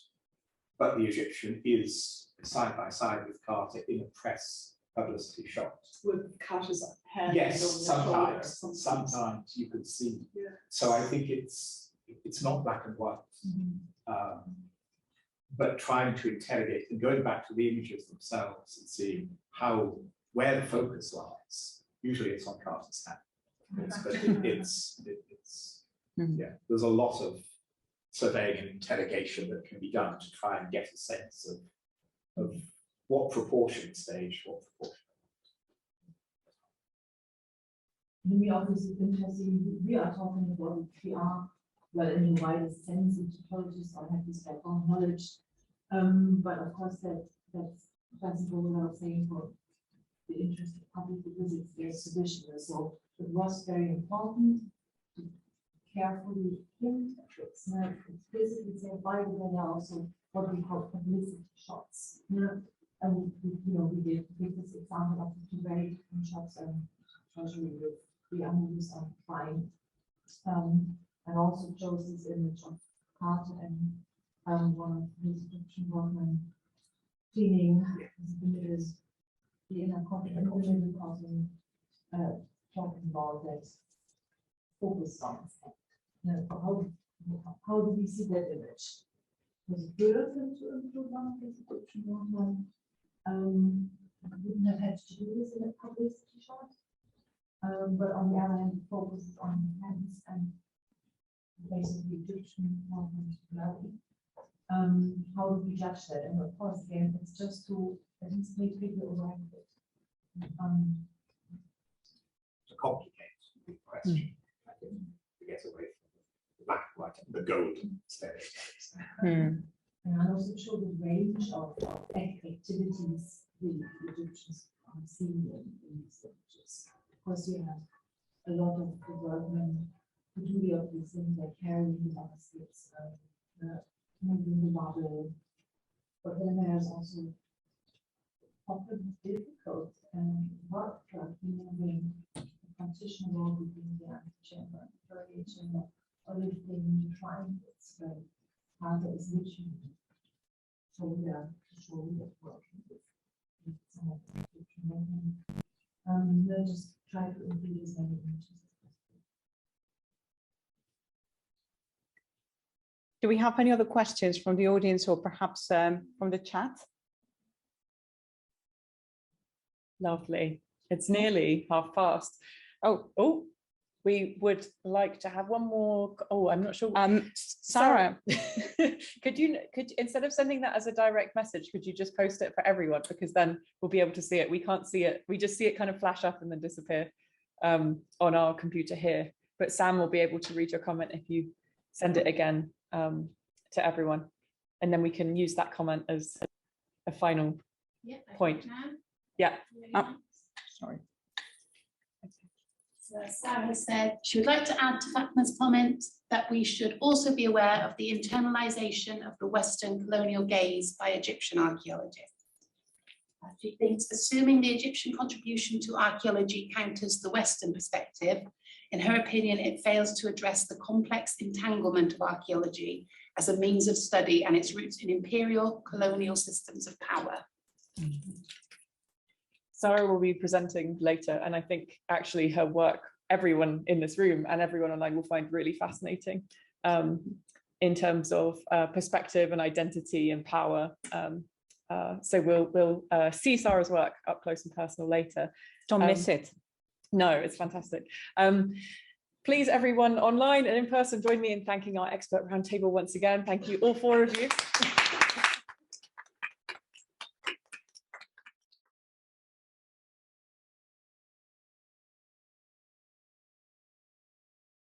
but the Egyptian is side by side with Carter in a press publicity shot. With Carter's hand. Yes, on the shoulder, sometimes you could see. Yeah. So I think it's not black and white, but trying to interrogate and going back to the images themselves and seeing where the focus lies. Usually it's on Carter's hand, but yeah, there's a lot of surveying and interrogation that can be done to try and get a sense of what proportion stage, what proportion. We obviously interesting, we are talking about PR, well, in the widest sense, Egyptologists all have this background knowledge, but of course that's what I was saying for the interested public because it's their exhibition. So it was very important to carefully hint. It's basically saying by the way also what we call publicity shots. And we did take this example of the two very different shots and treasury with the Amours and Klein. and also chose this image of Carter and one of his Egyptian workmen cleaning the inner coffin and also causing talking about that focus on. How do we see that image? Was it good of him to include one of his Egyptian workmen? Wouldn't have had to do this in a publicity shot. But on the other hand, it focuses on hands and basically Egyptian workmen's bloody. How do we judge that? And of course, again, it's just to at least make people aware of it. It's a complicated question. I think to get away from the black, white, and the golden stereotypes. And I also show the range of activities the Egyptians are seeing in these images. Of course, you have a lot of the workmen who do the obvious things like carrying the baskets, moving the bubble, but then there's also often difficult work, like moving the partition wall between the antechamber and the burial chamber, or lifting triangles when Carter is literally shoulder to shoulder working with some of the Egyptian women. We'll just try to include as many images as possible. Do we have any other questions from the audience or perhaps from the chat? Lovely. It's nearly past. Oh, we would like to have one more. Oh, I'm not sure. Sarah, could you instead of sending that as a direct message, could you just post it for everyone? Because then we'll be able to see it. We can't see it. We just see it kind of flash up and then disappear on our computer here. But Sam will be able to read your comment if you send it again to everyone. And then we can use that comment as a final point. Yeah. Sorry. So Sarah said she would like to add to Fatma's comment that we should also be aware of the internalization of the Western colonial gaze by Egyptian archaeologists. She thinks, assuming the Egyptian contribution to archaeology counters the Western perspective, in her opinion, it fails to address the complex entanglement of archaeology as a means of study and its roots in imperial colonial systems of power. Sarah will be presenting later, and I think actually her work, everyone in this room and everyone online will find really fascinating in terms of perspective and identity and power. So we'll see Sarah's work up close and personal later. Don't miss it. No, it's fantastic. Please, everyone online and in person, join me in thanking our expert roundtable once again. Thank you, all four of you.